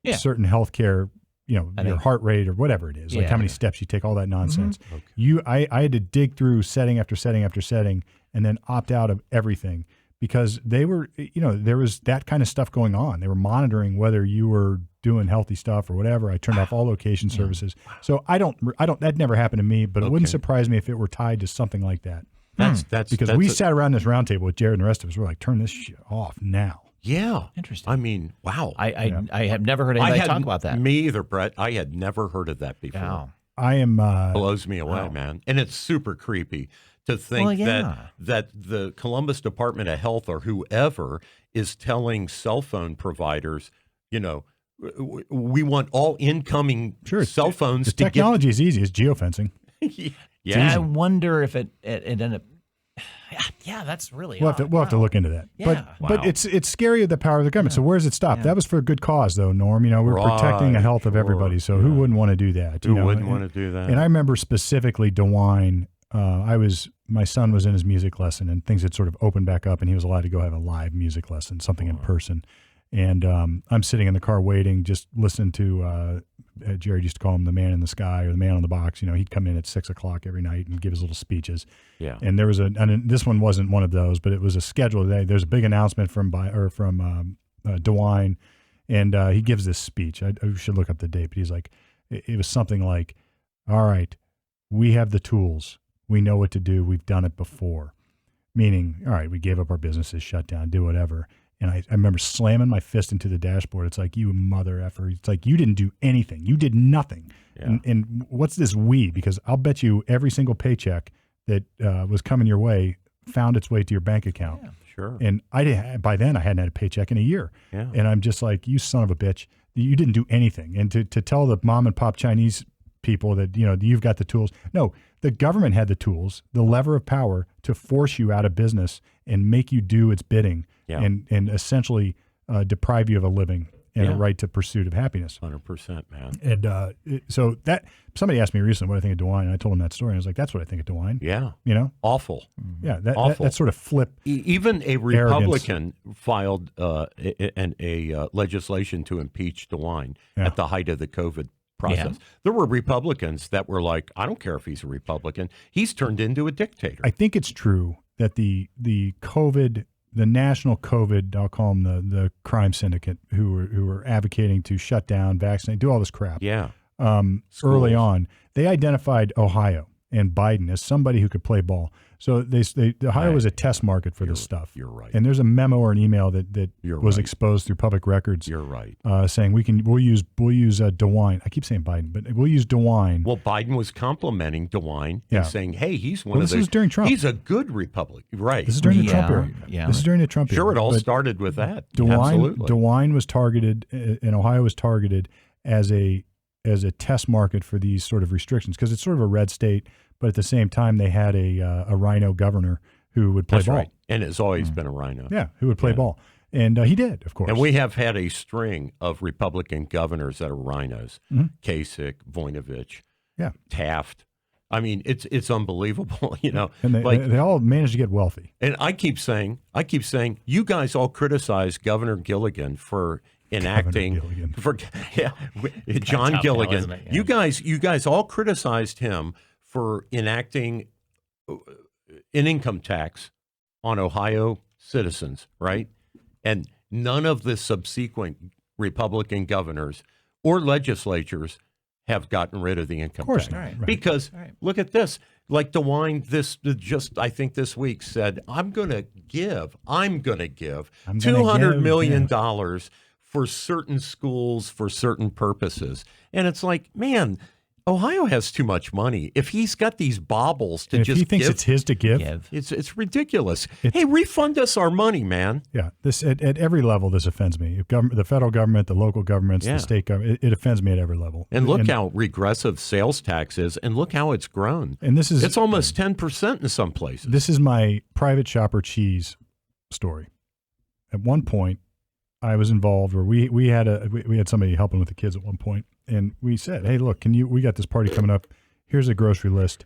Yeah. certain healthcare, your heart rate or whatever it is, like Yeah. how many steps you take, all that nonsense. Okay. I had to dig through setting after setting after setting and then opt out of everything because they were, there was that kind of stuff going on. They were monitoring whether you were doing healthy stuff or whatever. I turned off all location services. So that never happened to me, but it wouldn't surprise me if it were tied to something like that. that's Because we sat around this round table with Jared and the rest of us. We're like, turn this shit off now. Yeah, Interesting. I mean, wow. I have never heard anybody talk about that. Me either, Brett. I had never heard of that before. Wow. I am. Blows me away, man. And it's super creepy to think Well, yeah. that the Columbus Department of Health or whoever is telling cell phone providers, we want all incoming cell phones the to technology is easy. It's geofencing. get. I wonder if it ended up. Yeah, that's really. We'll have to look into that. Yeah. But it's scary the power of the government. So where does it stop? That was for a good cause, though, Norm. We're protecting the health of everybody. So who wouldn't want to do that? Who wouldn't want to do that? And I remember specifically DeWine. My son was in his music lesson, and things had sort of opened back up, and he was allowed to go have a live music lesson, something in person. And I'm sitting in the car waiting, just listening to Jared used to call him the man in the sky or the man on the box. He'd come in at 6 o'clock every night and give his little speeches. Yeah. And there was and this one wasn't one of those, but it was a schedule today. There's a big announcement from DeWine, and he gives this speech. I should look up the date, but he's like, it was something like, "All right, we have the tools. We know what to do. We've done it before." Meaning, all right, we gave up our businesses, shut down, do whatever. And I remember slamming my fist into the dashboard. It's like, you mother effer. It's like, you didn't do anything. You did nothing. Yeah. And what's this we? Because I'll bet you every single paycheck that was coming your way found its way to your bank account. Yeah, sure. And by then I hadn't had a paycheck in a year. Yeah. And I'm just like, you son of a bitch. You didn't do anything. And to tell the mom and pop Chinese people that, you've got the tools. No, the government had the tools, the lever of power to force you out of business and make you do its bidding. Yeah. And essentially deprive you of a living and a right to pursuit of happiness. 100%, man. And so that somebody asked me recently what I think of DeWine, and I told him that story. And I was like, "That's what I think of DeWine." Yeah. Yeah, Awful. Awful. that sort of flip. Even a Republican filed a legislation to impeach DeWine at the height of the COVID process. Yeah. There were Republicans that were like, I don't care if he's a Republican. He's turned into a dictator. I think it's true that the COVID, the national COVID, I'll call them the crime syndicate, who were advocating to shut down, vaccinate, do all this crap. Yeah. Early on, they identified Ohio and Biden as somebody who could play ball. So Ohio was a test market for this stuff. You're right. And there's a memo or an email that You're was right. exposed through public records. You're right. Saying we'll use DeWine. I keep saying Biden, but we'll use DeWine. Well, Biden was complimenting DeWine Yeah. and saying, "Hey, he's one Well, of this was during Trump. He's a good Republican." Right. This is during the Trump Yeah, era. yeah. This is during the Trump era. Sure, it all But started with that. Absolutely. DeWine was targeted, and Ohio was targeted as a test market for these sort of restrictions because it's sort of a red state, but at the same time they had a rhino governor who would play That's ball. right. And it's always been a rhino. Yeah, who would play ball, and he did, of course. And we have had a string of Republican governors that are rhinos: Kasich, Voinovich, Yeah. Taft. I mean, it's unbelievable, and they all managed to get wealthy. And I keep saying, you guys all criticize Governor Gilligan for enacting Gilligan. for John tough now, Gilligan. isn't it? Yeah. You guys all criticized him for enacting an income tax on Ohio citizens, right? And none of the subsequent Republican governors or legislatures have gotten rid of the income course tax. not, right. Because Right. look at this. Like DeWine, I think this week said, I'm going to give $200 million for certain schools for certain purposes. And it's like, man, Ohio has too much money. If he's got these baubles to And if just he thinks give, it's his to give, it's ridiculous. Hey, refund us our money, man. yeah, this at every level, this offends me. The federal government, the local governments, Yeah. the state government, it offends me at every level. And look how regressive sales tax is, and look how it's grown. And this is It's almost 10% in some places. This is my private shopper cheese story. At one point, I was involved, or we had somebody helping with the kids at one point, and we said, "Hey, look, we got this party coming up. Here's a grocery list.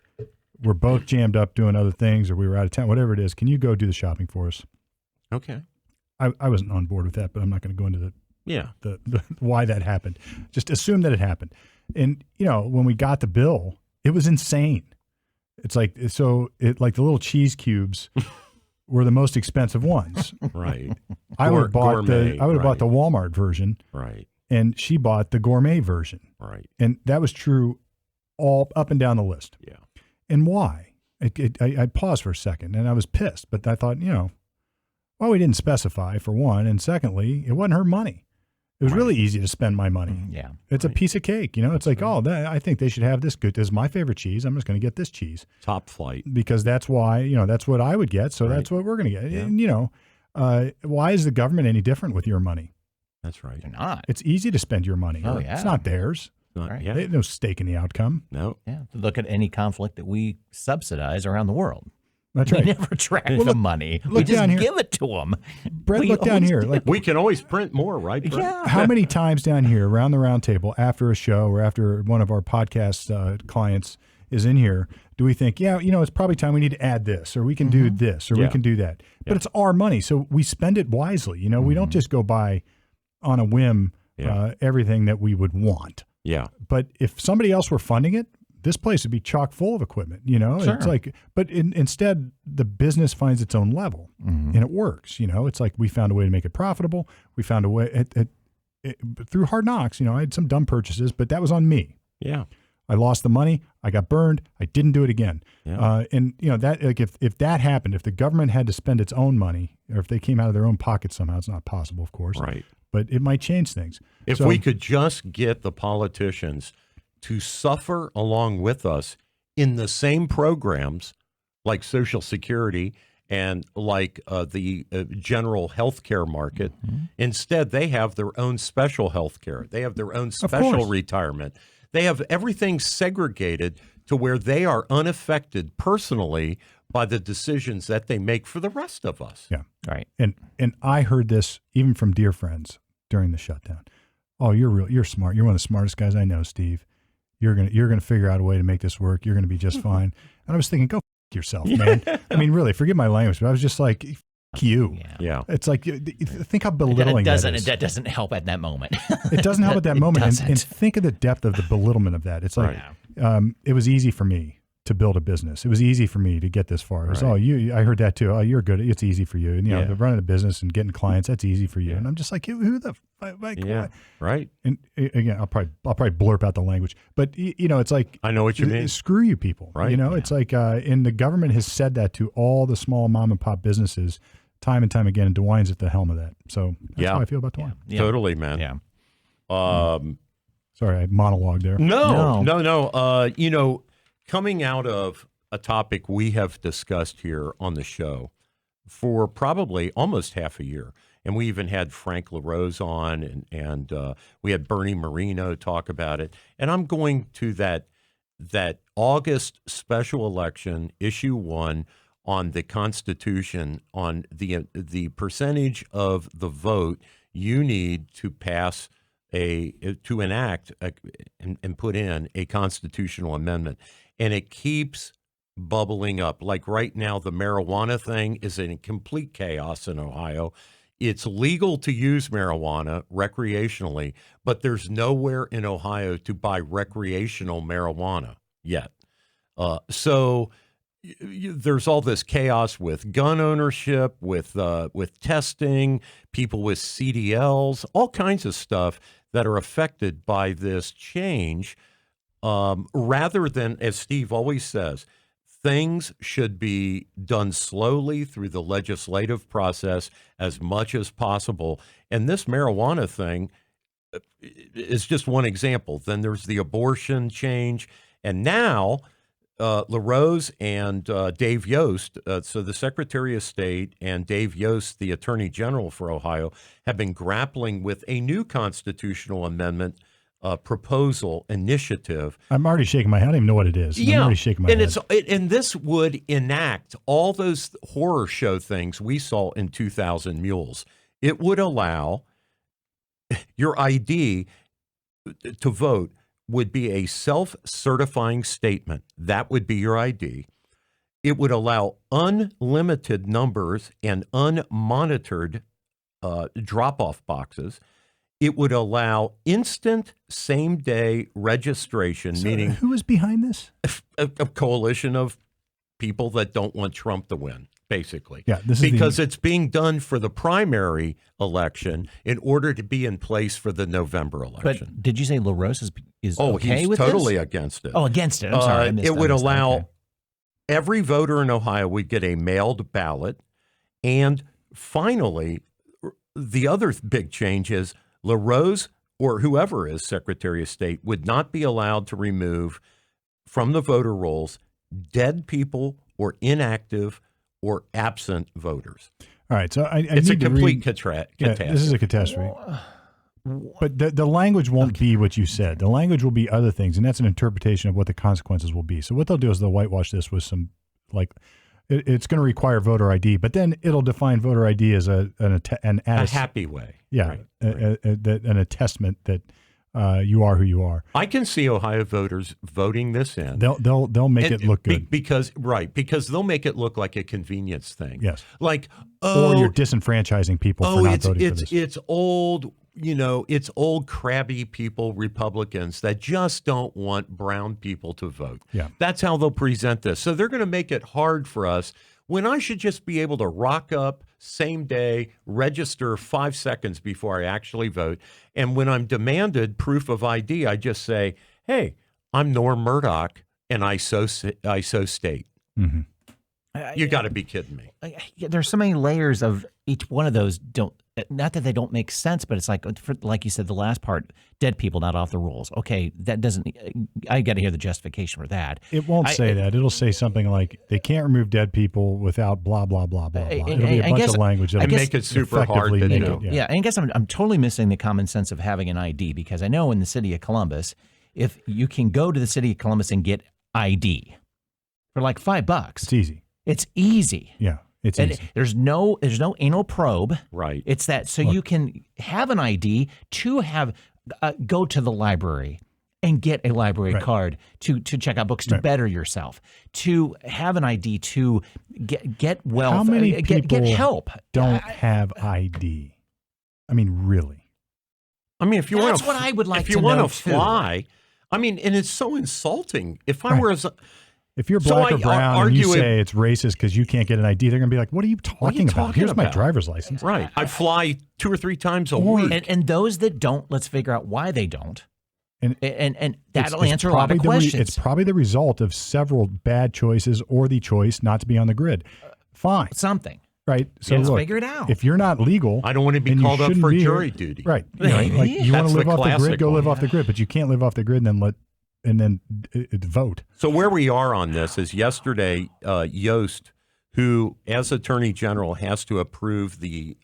We're both jammed up doing other things, or we were out of town, whatever it is. Can you go do the shopping for us?" Okay. I wasn't on board with that, but I'm not going to go into the why that happened. Just assume that it happened. And when we got the bill, it was insane. It's like like the little cheese cubes were the most expensive ones. Right. I would have bought Gourmet, bought the Walmart version, Right. and she bought the gourmet version. Right. And that was true all up and down the list. Yeah. And why? I paused for a second, and I was pissed. But I thought, well, we didn't specify, for one. And secondly, it wasn't her money. It was really easy to spend my money. Yeah. It's a piece of cake. It's like, I think they should have this good. This is my favorite cheese. I'm just going to get this cheese. Top flight. Because that's why, that's what I would get. So that's what we're going to get. Yeah. And, why is the government any different with your money? That's right. They're not. It's easy to spend your money. Oh, yeah. It's not theirs. Not, Right. Yeah. They have no stake in the outcome. No. Yeah. Look at any conflict that we subsidize around the world. That's We right. never track the money. We look just down here. give it to them. Brett, look down here. Like, We can always print more, right, Brett? Yeah. how many times down here around the round table after a show or after one of our podcast clients is in here, do we think, it's probably time we need to add this, or we can do this, or we Yeah. can do that. But it's our money, so we spend it wisely. We don't just go buy on a whim everything that we would want. Yeah. But if somebody else were funding it, this place would be chock full of equipment, Sure. It's like, but instead the business finds its own level and it works, it's like we found a way to make it profitable. We found a way through hard knocks, I had some dumb purchases, but that was on me. Yeah. I lost the money. I got burned. I didn't do it again. Yeah. And that, like, if that happened, if the government had to spend its own money, or if they came out of their own pocket somehow, it's not possible, of course, Right. but it might change things. If So- we could just get the politicians to suffer along with us in the same programs like Social Security and like the general health care market. Instead, they have their own special health care. They have their own special course. retirement. They have everything segregated to where they are unaffected personally by the decisions that they make for the rest of us. Yeah. Right. And I heard this even from dear friends during the shutdown. Oh, you're smart. You're one of the smartest guys I know, Steve. You're gonna figure out a way to make this work. You're gonna be just fine. And I was thinking, go f yourself, man. I mean, really, forgive my language, but I was just like, f you. Yeah. Yeah. It's like, think how belittling that is. That doesn't help at that moment. It doesn't help at that It moment. And doesn't. think of the depth of the belittlement of that. It's like, it was easy for me to build a business. It was easy for me to get this far. It was, I heard that too. Oh, you're good. It's easy for you. And, the running a business and getting clients, that's easy for you. And I'm just like, who the, like, Yeah. what? Right. And again, I'll probably blurp out the language, but it's like, I know what you mean. screw you people, Right. It's like, and the government has said that to all the small mom and pop businesses time and time again. And DeWine's at the helm of that. So that's how I feel about DeWine. Yeah. Totally, man. Yeah. Sorry, I monologued there. No. Coming out of a topic we have discussed here on the show for probably almost half a year, and we even had Frank LaRose on, and we had Bernie Marino talk about it. And I'm going to that August special election, issue 1 on the Constitution, on the percentage of the vote you need to pass to enact and put in a constitutional amendment. And it keeps bubbling up. Like right now, the marijuana thing is in complete chaos in Ohio. it's legal to use marijuana recreationally, but there's nowhere in Ohio to buy recreational marijuana yet. So there's all this chaos with gun ownership, with testing, people with CDLs, all kinds of stuff that are affected by this change. Rather than, as Steve always says, things should be done slowly through the legislative process as much as possible. And this marijuana thing is just one example. Then there's the abortion change. And now LaRose and Dave Yost, so the Secretary of State and Dave Yost, the Attorney General for Ohio, have been grappling with a new constitutional amendment proposal initiative. I'm already shaking my head. I don't even know what it is. I'm already shaking my head. And this would enact all those horror show things we saw in 2000 Mules. It would allow your ID to vote would be a self-certifying statement. That would be your ID. It would allow unlimited numbers and unmonitored drop-off boxes. It would allow instant same-day registration, meaning who is behind this? A coalition of people that don't want Trump to win, basically. Yeah, this is because it's being done for the primary election in order to be in place for the November election. But did you say LaRose is okay he's with totally this? against it. Oh, against it. I'm sorry. It would allow every voter in Ohio would get a mailed ballot. And finally, the other big change is LaRose or whoever is Secretary of State would not be allowed to remove from the voter rolls dead people or inactive or absent voters. All right, so it's a complete catastrophe. Yeah, this is a catastrophe. But the language won't be what you said. The language will be other things, and that's an interpretation of what the consequences will be. So what they'll do is they'll whitewash this with some, it's going to require voter ID, but then it'll define voter ID as a happy way. Yeah, right. An attestment that you are who you are. I can see Ohio voters voting this in. They'll make it look good because they'll make it look like a convenience thing. Yes, like or you're disenfranchising people for not voting for this. It's old. It's old crabby people, Republicans that just don't want brown people to vote. Yeah. That's how they'll present this. So they're going to make it hard for us when I should just be able to rock up same day, register 5 seconds before I actually vote. And when I'm demanded proof of ID, I just say, hey, I'm Norm Murdock and I so state. Mm-hmm. You got to be kidding me. There's so many layers of each one of those. Not that they don't make sense, but it's like you said, the last part, dead people not off the rolls. Okay, that doesn't. I got to hear the justification for that. It won't say that. It'll say something like they can't remove dead people without blah blah blah blah blah. It'll be a bunch of language that make it super hard to do. Yeah, and I guess I'm totally missing the common sense of having an ID, because I know in the city of Columbus, if you can go to the city of Columbus and get ID for like $5, it's easy. It's easy. Yeah. It's easy. There's no anal probe. Right. It's that you can have an ID to have go to the library and get a library card to check out books, to better yourself, to have an ID to get wealth. How many people get help? Don't have ID? I mean, really? I mean, if you want that's what I would like if to you know want to fly, I mean, and it's so insulting. If I were if you're black or brown and you say it's racist because you can't get an ID, they're going to be like, what are you talking about? Here's my driver's license. Right. I fly 2 or 3 times a week. And those that don't, let's figure out why they don't. And that'll answer a lot of questions. It's probably the result of several bad choices or the choice not to be on the grid. Fine. Something. Right. So let's look, figure it out. If you're not legal, I don't want to be called up for jury duty. Right. You want to live off the grid, go live off the grid, but you can't live off the grid and then vote. So where we are on this is yesterday, Yost, who as Attorney General has to approve the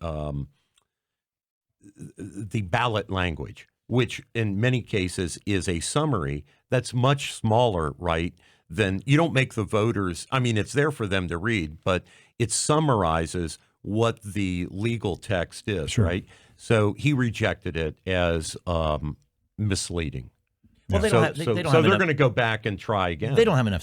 ballot language, which in many cases is a summary that's much smaller, right, than you don't make the voters. I mean, it's there for them to read, but it summarizes what the legal text is, right? So he rejected it as misleading. Well, they So, don't have, they don't have they're enough, going to go back and try again. they don't have enough.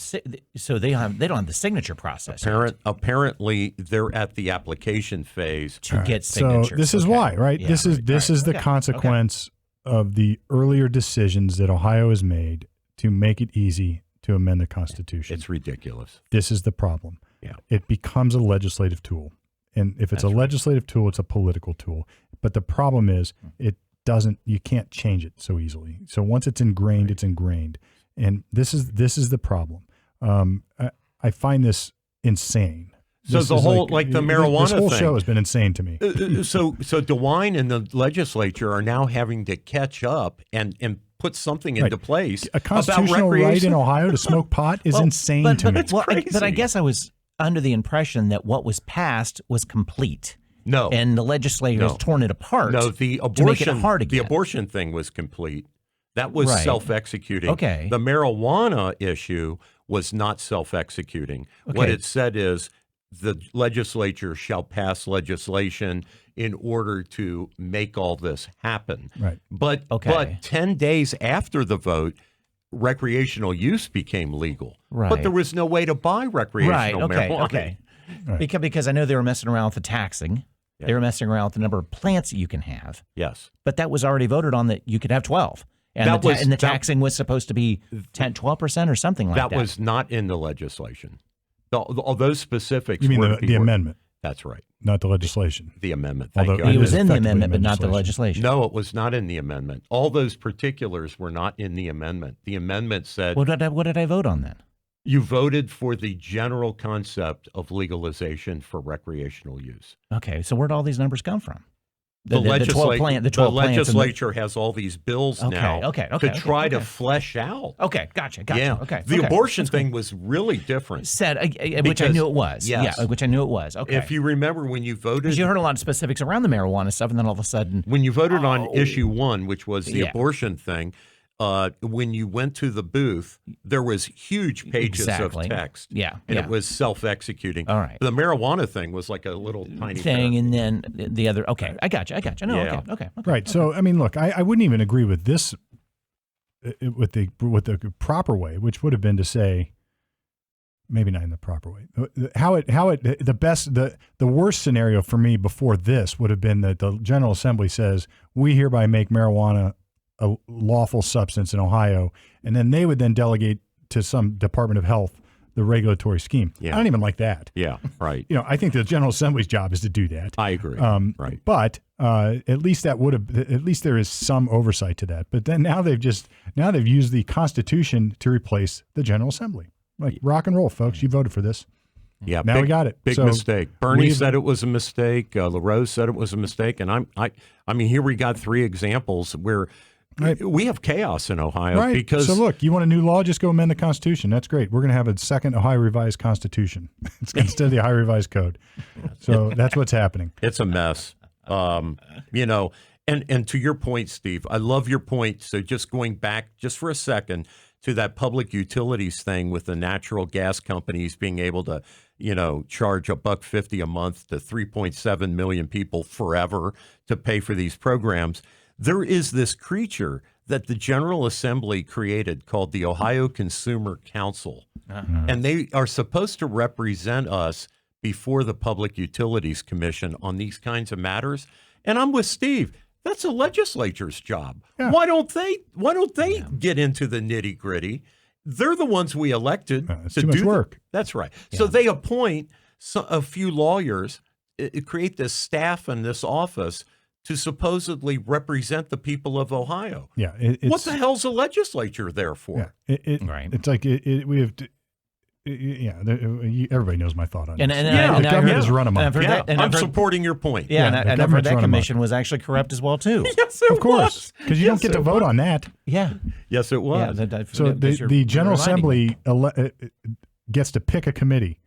So they don't have the signature process yet Apparently, they're at the application phase. to get signatures. So this is why, right? Yeah, this is the Okay. consequence of the earlier decisions that Ohio has made to make it easy to amend the Constitution. It's ridiculous. This is the problem. Yeah. It becomes a legislative tool. And if it's a legislative tool, it's a political tool. But the problem is you can't change it so easily. So once it's ingrained, it's ingrained. And this is the problem. I find this insane. So This the is whole, like the marijuana this whole thing. show has been insane to me. So DeWine and the legislature are now having to catch up and put something into place. A constitutional about right in Ohio to smoke pot is insane to me. But I guess I was under the impression that what was passed was complete. No. And the legislature has torn it apart. No, the to make it abortion hard again. The abortion thing was complete. That was Right. self-executing. Okay. The marijuana issue was not self-executing. What Okay. it said is the legislature shall pass legislation in order to make all this happen. Right. But 10 days after the vote, recreational use became legal. Right. But there was no way to buy recreational marijuana. Okay. Because I know they were messing around with the taxing. Yeah. They were messing around with the number of plants that you can have. Yes. But that was already voted on that you could have 12. And the taxing was supposed to be 12% or something like that. That was not in the legislation. All those specifics. You mean were the amendment? That's right. Not the legislation. The amendment. Thank Although you. It was in the effectively amendment, but not the legislation. No, it was not in the amendment. All those particulars were not in the amendment. The amendment said What did I vote on then? you voted for the general concept of legalization for recreational use. Okay, so where'd all these numbers come from? The 12 plants. legislature has all these bills now to try to flesh out. Okay, gotcha. Yeah. Okay. The abortion thing was really different. Which I knew it was. Yes. Yeah, which I knew it was. Okay. If you remember when you voted, because you heard a lot of specifics around the marijuana stuff, and then all of a sudden, when you voted on issue 1, which was the Yeah. abortion thing, when you went to the booth, there was huge pages of text. Yeah, and yeah. it was self-executing. All right. The marijuana thing was like a little tiny thing, paragraph. and then the other. Okay, I got you. No, Yeah. okay. Right. So, I mean, look, I wouldn't even agree with this, with the proper way, which would have been to say, maybe not in the proper way. The worst scenario for me before this would have been that the General Assembly says, we hereby make marijuana a lawful substance in Ohio, and then they would then delegate to some Department of Health the regulatory scheme. Yeah. I don't even like that. Yeah, right. I think the General Assembly's job is to do that. I agree. Right. But at least there is some oversight to that. But then now they've used the Constitution to replace the General Assembly. Like, rock and roll, folks. You voted for this. Yeah, Now we got it. Big So mistake. Bernie said it was a mistake. LaRose said it was a mistake, and I mean, here we got 3 examples where we have chaos in Ohio. Right. Because so look, you want a new law? Just go amend the Constitution. That's great. We're going to have a second Ohio Revised Constitution instead of the Ohio Revised Code. So that's what's happening. it's a mess. And to your point, Steve, I love your point. So just going back just for a second to that public utilities thing with the natural gas companies being able to, charge $1.50 a month to 3.7 million people forever to pay for these programs. There is this creature that the General Assembly created called the Ohio Consumer Council, and they are supposed to represent us before the Public Utilities Commission on these kinds of matters. And I'm with Steve. That's a legislature's job. Yeah. Why don't they get into the nitty gritty? They're the ones we elected It's to too much do work. That's right. So they appoint a few lawyers, create this staff in this office to supposedly represent the people of Ohio. Yeah. What the hell's a legislature there for? Yeah. Right. It's like we have. Everybody knows my thought on And this. and the I government heard- is run amok. and I've heard Yeah, that- and I'm I've heard- supporting your point. Yeah, the and I've heard government's that run amok. commission was actually corrupt as well too. Yes, it Of course, was. because you don't get to vote on that. Yeah. Yes, it was. So the General Assembly gets to pick a committee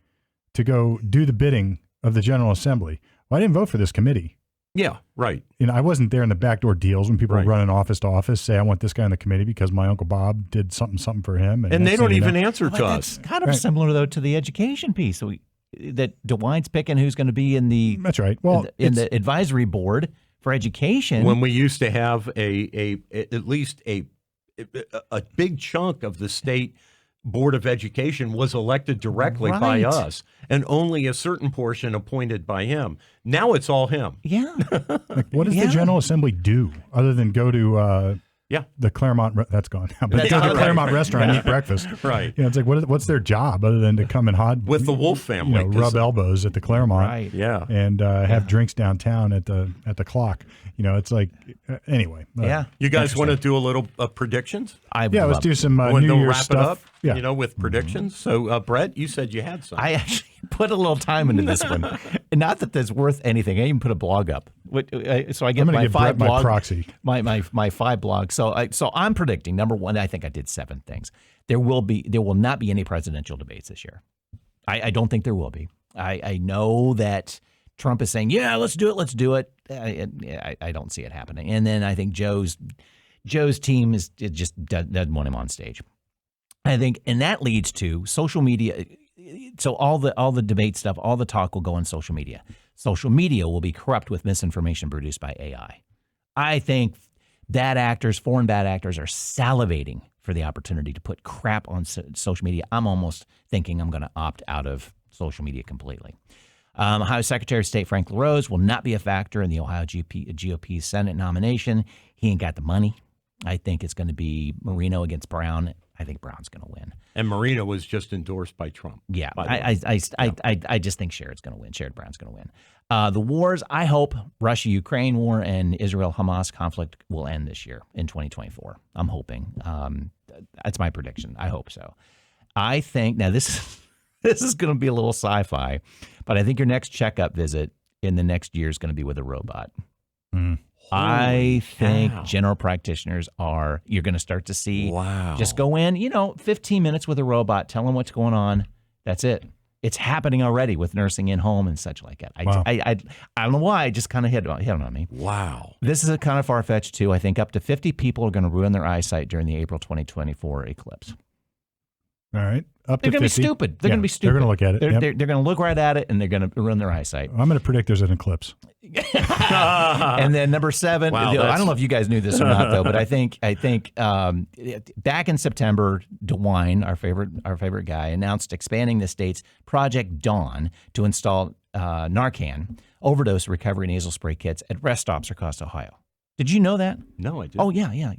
to go do the bidding of the General Assembly. Well, I didn't vote for this committee. Yeah, right. I wasn't there in the backdoor deals when people Right. were running office to office, say, I want this guy on the committee because my Uncle Bob did something for him. And they next don't thing you even know- answer to us. That's kind of Right. similar though to the education piece. So that DeWine's picking who's going to be in the That's right. Well, in the advisory board for education. When we used to have at least a a big chunk of the state Board of Education was elected directly by Right. us, and only a certain portion appointed by him. Now it's all him. Yeah. What does Yeah. the General Assembly do other than go to Yeah. the Claremont? That's gone now, but That's go to the gone. Claremont restaurant and eat breakfast. Right. You know, it's like what's their job other than to come and With the Wolf family. 'cause- rub elbows at the Claremont, Right. Yeah. and have drinks downtown at the clock. You know, it's like anyway. Yeah. You guys want to do a little predictions? Yeah, let's do some Want New to Year's wrap stuff. it up? Yeah. You know, with predictions. So, Brett, you said you had some. I actually put a little time into this one. Not that that's worth anything. I even put a blog up. So I get I'm going to my give 5 Brett my blog, proxy. my 5 blogs. So I'm predicting, number one, I think I did 7 things. There will not be any presidential debates this year. I don't think there will be. I know that Trump is saying, yeah, let's do it. I don't see it happening. And then I think Joe's team just doesn't want him on stage. I think, and that leads to social media. So all the debate stuff, all the talk will go on social media. Social media will be corrupt with misinformation produced by AI. I think foreign bad actors are salivating for the opportunity to put crap on social media. I'm almost thinking I'm going to opt out of social media completely. Ohio Secretary of State Frank LaRose will not be a factor in the Ohio GOP Senate nomination. He ain't got the money. I think it's going to be Marino against Brown. I think Brown's going to win. And Marino was just endorsed by Trump. Yeah, by the way. I just think Sherrod's going to win. Sherrod Brown's going to win. The wars, I hope Russia-Ukraine war and Israel-Hamas conflict will end this year in 2024. I'm hoping. That's my prediction. I hope so. I think, now this is going to be a little sci-fi, but I think your next checkup visit in the next year is going to be with a robot. I think cow. general practitioners you're going to start to see, Wow. just go in, 15 minutes with a robot, tell them what's going on. That's it. It's happening already with nursing in home and such like that. Wow. I don't know why, it just kind of hit on me. Wow. This is a kind of far-fetched too. I think up to 50 people are going to ruin their eyesight during the April 2024 eclipse. All right. Up They're to going to be 50. stupid. They're going to be stupid. They're going to look at it. They're going to look right at it and they're going to ruin their eyesight. I'm going to predict there's an eclipse. And then number 7, Wow, I that's- don't know if you guys knew this or not though, but I think back in September, DeWine, our favorite guy, announced expanding the state's Project Dawn to install Narcan overdose recovery nasal spray kits at rest stops across Ohio. Did you know that? No, I didn't. Oh yeah.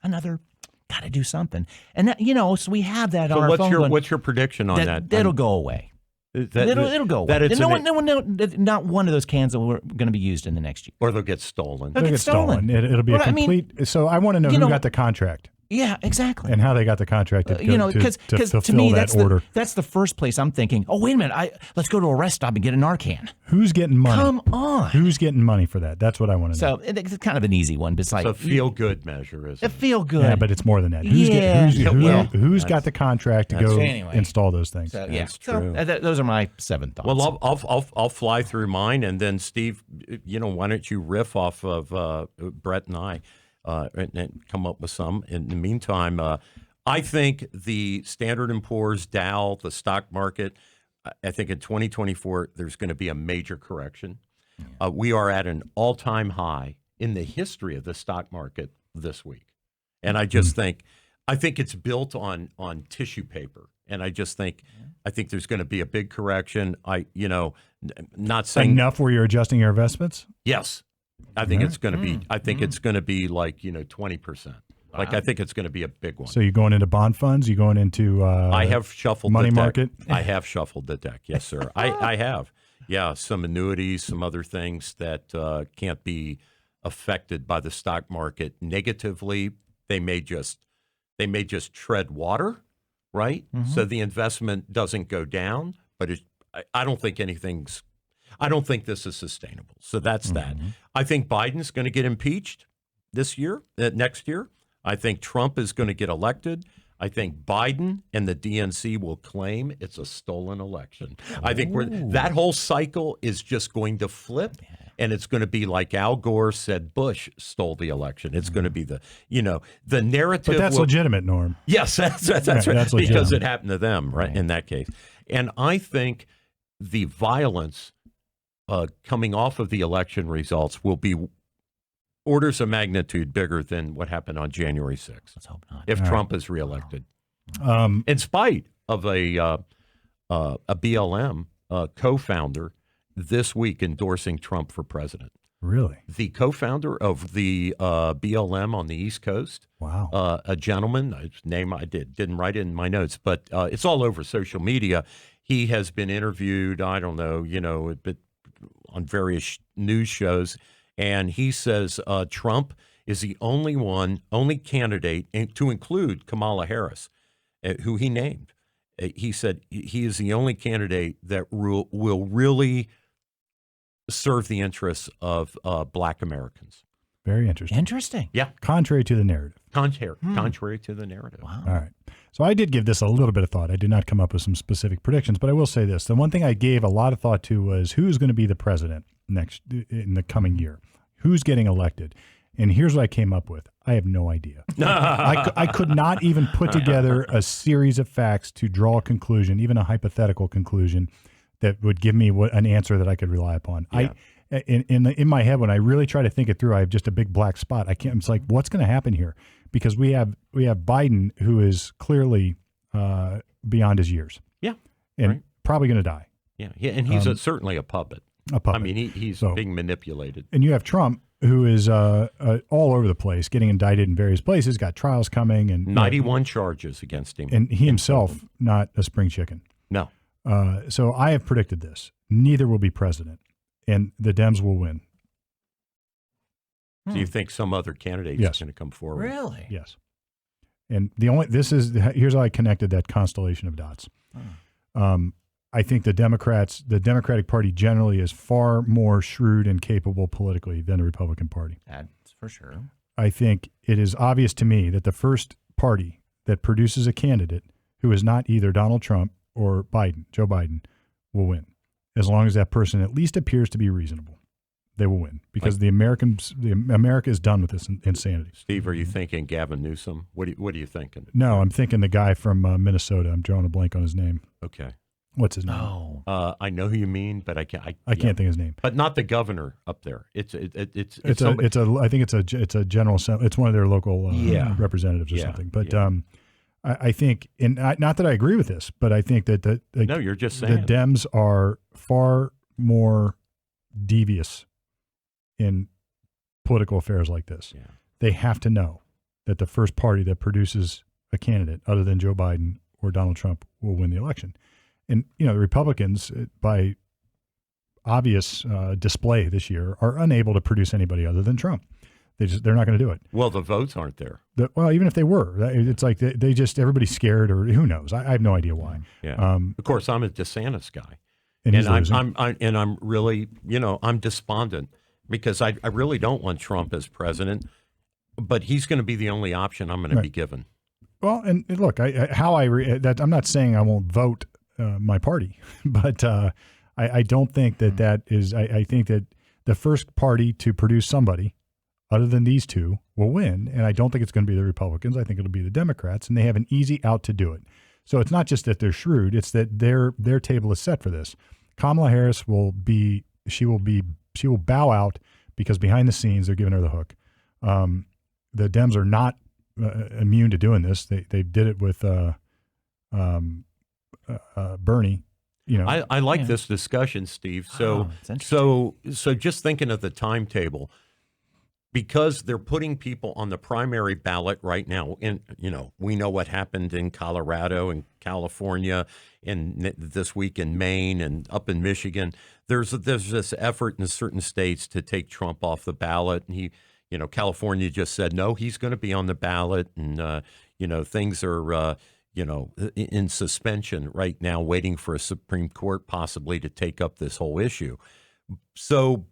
Another, got to do something. And that, so we have that So on our phone. what's your prediction on that? That'll go away. It'll go away. That it's Not one of those cans that were going to be used in the next year. or they'll get stolen. They'll They'll get get stolen. stolen. It'll be a Well, I mean, complete. So I want to know who got the contract Yeah, exactly. and how they got the contract to, Because to fulfill to me that order. that's the first place I'm thinking. Oh, wait a minute! Let's go to a rest stop and get a Narcan. Who's getting money? Come on. Who's getting money for that? That's what I want to know. So it's kind of an easy one, but it's like It's a feel-good measure, isn't it it? feel good. Yeah, but it's more than that. Yeah. Who's got the contract to go Anyway. install those things? So, That's So true. those are my 7 thoughts. Well, I'll fly through mine, and then Steve, why don't you riff off of Brett and I, and come up with some. In the meantime, I think the Standard & Poor's, Dow, the stock market, I think in 2024 there's going to be a major correction. We are at an all-time high in the history of the stock market this week, and I just think it's built on tissue paper. And I think there's going to be a big correction. Not saying Enough where you're adjusting your investments? yes. I think it's going to be. I think it's going to be like 20%. Like I think it's going to be a big one. So you're going into bond funds? You're going into I have shuffled money the deck. market? I have shuffled the deck. Yes, sir. I have. Yeah, some annuities, some other things that can't be affected by the stock market negatively. They may just tread water, right? So the investment doesn't go down, but I don't think I don't think this is sustainable. So that's that. I think Biden's going to get impeached next year. I think Trump is going to get elected. I think Biden and the DNC will claim it's a stolen election. I think that whole cycle is just going to flip, and it's going to be like Al Gore said Bush stole the election. It's going to be the narrative. But that's legitimate, Norm. Yes, that's right. that's Because legitimate. it happened to them, right, in that case. And I think the violence coming off of the election results will be orders of magnitude bigger than what happened on January 6th. Let's hope not. If Trump is reelected, in spite of a BLM co-founder this week endorsing Trump for president. Really? The co-founder of the BLM on the East Coast, Wow. a gentleman, his name I didn't write it in my notes, but it's all over social media. He has been interviewed, I don't know, but on various news shows, and he says Trump is the only candidate, to include Kamala Harris, who he named. He said he is the only candidate that will really serve the interests of Black Americans. Very interesting. Interesting. Yeah. Contrary to the narrative. Contrary to the narrative. Wow. All right. So I did give this a little bit of thought. I did not come up with some specific predictions, but I will say this. The one thing I gave a lot of thought to was who's going to be the president in the coming year? Who's getting elected? And here's what I came up with. I have no idea. I could not even put together a series of facts to draw a conclusion, even a hypothetical conclusion that would give me an answer that I could rely upon. Yeah. In my head, when I really try to think it through, I have just a big black spot. I can't. It's like, what's going to happen here? Because we have Biden, who is clearly beyond his years. Yeah, and probably going to die. Yeah, and he's certainly a puppet. A puppet. I mean, he's being manipulated. And you have Trump, who is all over the place, getting indicted in various places, got trials coming, and 91 charges against him, and he himself not a spring chicken. No. So I have predicted this. Neither will be president, and the Dems will win. Do you think some other candidate is going to come forward? Really? Yes. And here's how I connected that constellation of dots. I think the Democratic Party generally is far more shrewd and capable politically than the Republican Party. That's for sure. I think it is obvious to me that the first party that produces a candidate who is not either Donald Trump or Joe Biden, will win. As long as that person at least appears to be reasonable, they will win. Because America is done with this insanity. Steve, are you thinking Gavin Newsom? What are you thinking? No, I'm thinking the guy from Minnesota. I'm drawing a blank on his name. Okay. What's his name? Oh, I know who you mean, but I can't. I can't think of his name. But not the governor up there. I think it's a general. It's one of their local representatives or something. But I think, and not that I agree with this, but I think that no, you're just saying the Dems are far more devious in political affairs like this. Yeah. They have to know that the first party that produces a candidate other than Joe Biden or Donald Trump will win the election. And, the Republicans, by obvious display this year, are unable to produce anybody other than Trump. They're not going to do it. Well, the votes aren't there. Well, even if they were, it's like everybody's scared, or who knows? I have no idea why. Yeah. Of course, I'm a DeSantis guy, and I'm really, I'm despondent because I really don't want Trump as president, but he's going to be the only option I'm going to be given. Well, and look, I'm not saying I won't vote my party, but I don't think that is. I think that the first party to produce somebody other than these two will win, and I don't think it's going to be the Republicans. I think it'll be the Democrats, and they have an easy out to do it. So it's not just that they're shrewd; it's that their table is set for this. Kamala Harris will bow out because behind the scenes they're giving her the hook. The Dems are not immune to doing this. They did it with Bernie. I like this discussion, Steve. So just thinking of the timetable. Because they're putting people on the primary ballot right now, and we know what happened in Colorado and California, and this week in Maine and up in Michigan. There's this effort in certain states to take Trump off the ballot, and California just said no, he's going to be on the ballot, and things are in suspension right now, waiting for a Supreme Court possibly to take up this whole issue. So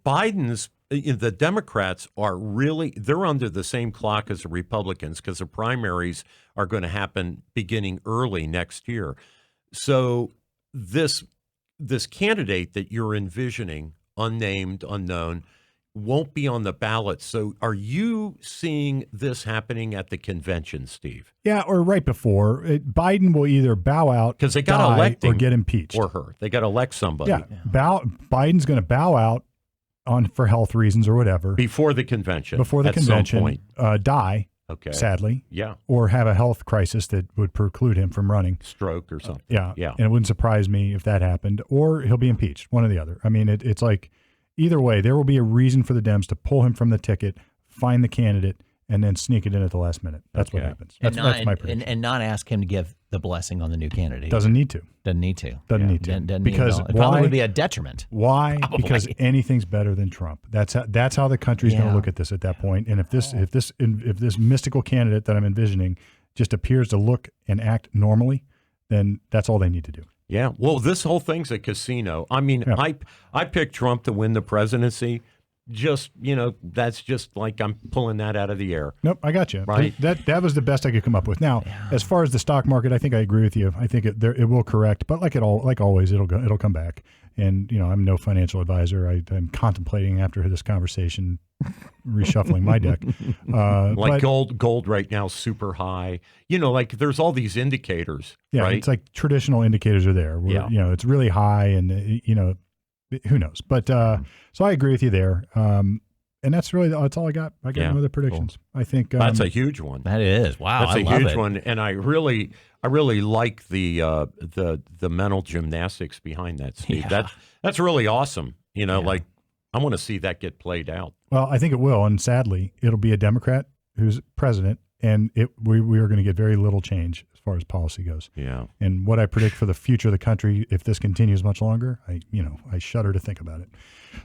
the Democrats they're under the same clock as the Republicans because the primaries are going to happen beginning early next year. So this candidate that you're envisioning, unnamed, unknown, won't be on the ballot. So are you seeing this happening at the convention, Steve? Yeah, or right before. Biden will either bow out because they got to elect him or get impeached. Or her. They got to elect somebody. Yeah. Biden's going to bow out for health reasons or whatever Before the convention. before the at some convention point. die, Okay. sadly, Yeah. or have a health crisis that would preclude him from running. Stroke or something. Yeah. Yeah. And it wouldn't surprise me if that happened, or he'll be impeached, one or the other. I mean, it's like either way, there will be a reason for the Dems to pull him from the ticket, find the candidate, and then sneak it in at the last minute. That's what Okay. happens. That's my prediction. and not ask him to give the blessing on the new candidate. Doesn't need to. Doesn't need to. Doesn't need to. Doesn't Because need to. It probably why? would be a detriment. Why? Probably. Because anything's better than Trump. That's how the country's going to look at this at that point. And if this mystical candidate that I'm envisioning just appears to look and act normally, then that's all they need to do. Yeah. Well, this whole thing's a casino. I mean, Yeah. I picked Trump to win the presidency. Just, that's just like I'm pulling that out of the air. Nope, I got you. Right. That was the best I could come up with. Now, as far as the stock market, I think I agree with you. I think it will correct, but like always, it'll come back. And I'm no financial advisor. I'm contemplating after this conversation, reshuffling my deck. Like but, gold right now, super high. Like there's all these indicators. yeah, right? it's like traditional indicators are there. Where, Yeah. it's really high, and who knows? But so I agree with you there. And that's all I got. I got Yeah, no other predictions. I think That's a huge one. That is. Wow. That's I a love huge it. one, and I really like the mental gymnastics behind that, Steve. Yeah. That's really awesome. Like I want to see that get played out. Well, I think it will, and sadly, it'll be a Democrat who's president, and we are going to get very little change as far as policy goes. Yeah. And what I predict for the future of the country, if this continues much longer, I shudder to think about it.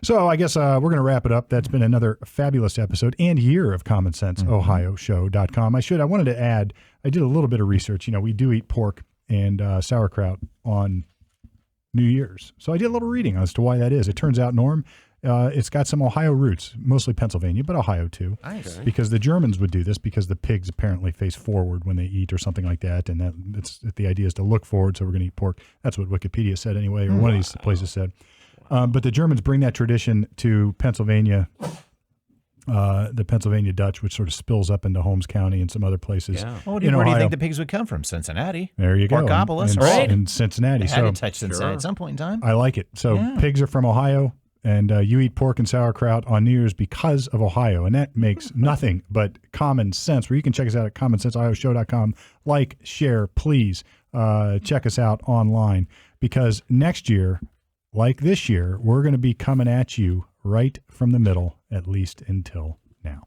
So I guess we're going to wrap it up. That's been another fabulous episode and year of Common Sense, OhioShow.com. I wanted to add, I did a little bit of research. We do eat pork and sauerkraut on New Year's. So I did a little reading as to why that is. It turns out, Norm, it's got some Ohio roots, mostly Pennsylvania, but Ohio too. Nice. Okay. Because the Germans would do this because the pigs apparently face forward when they eat or something like that. And the idea is to look forward, so we're going to eat pork. That's what Wikipedia said anyway, or one of these places said. But the Germans bring that tradition to Pennsylvania, the Pennsylvania Dutch, which sort of spills up into Holmes County and some other places. Yeah. Well, where in do you Ohio. think the pigs would come from? Cincinnati. There you go. Porkopolis, in, right? in Cincinnati. They had to touch Cincinnati at some point in time. I like it. So Yeah. pigs are from Ohio, and you eat pork and sauerkraut on New Year's because of Ohio, and that makes nothing but common sense. Where you can check us out at commonsenseohio.com. Like, share, please check us out online, because next year, like this year, we're going to be coming at you right from the middle, at least until now.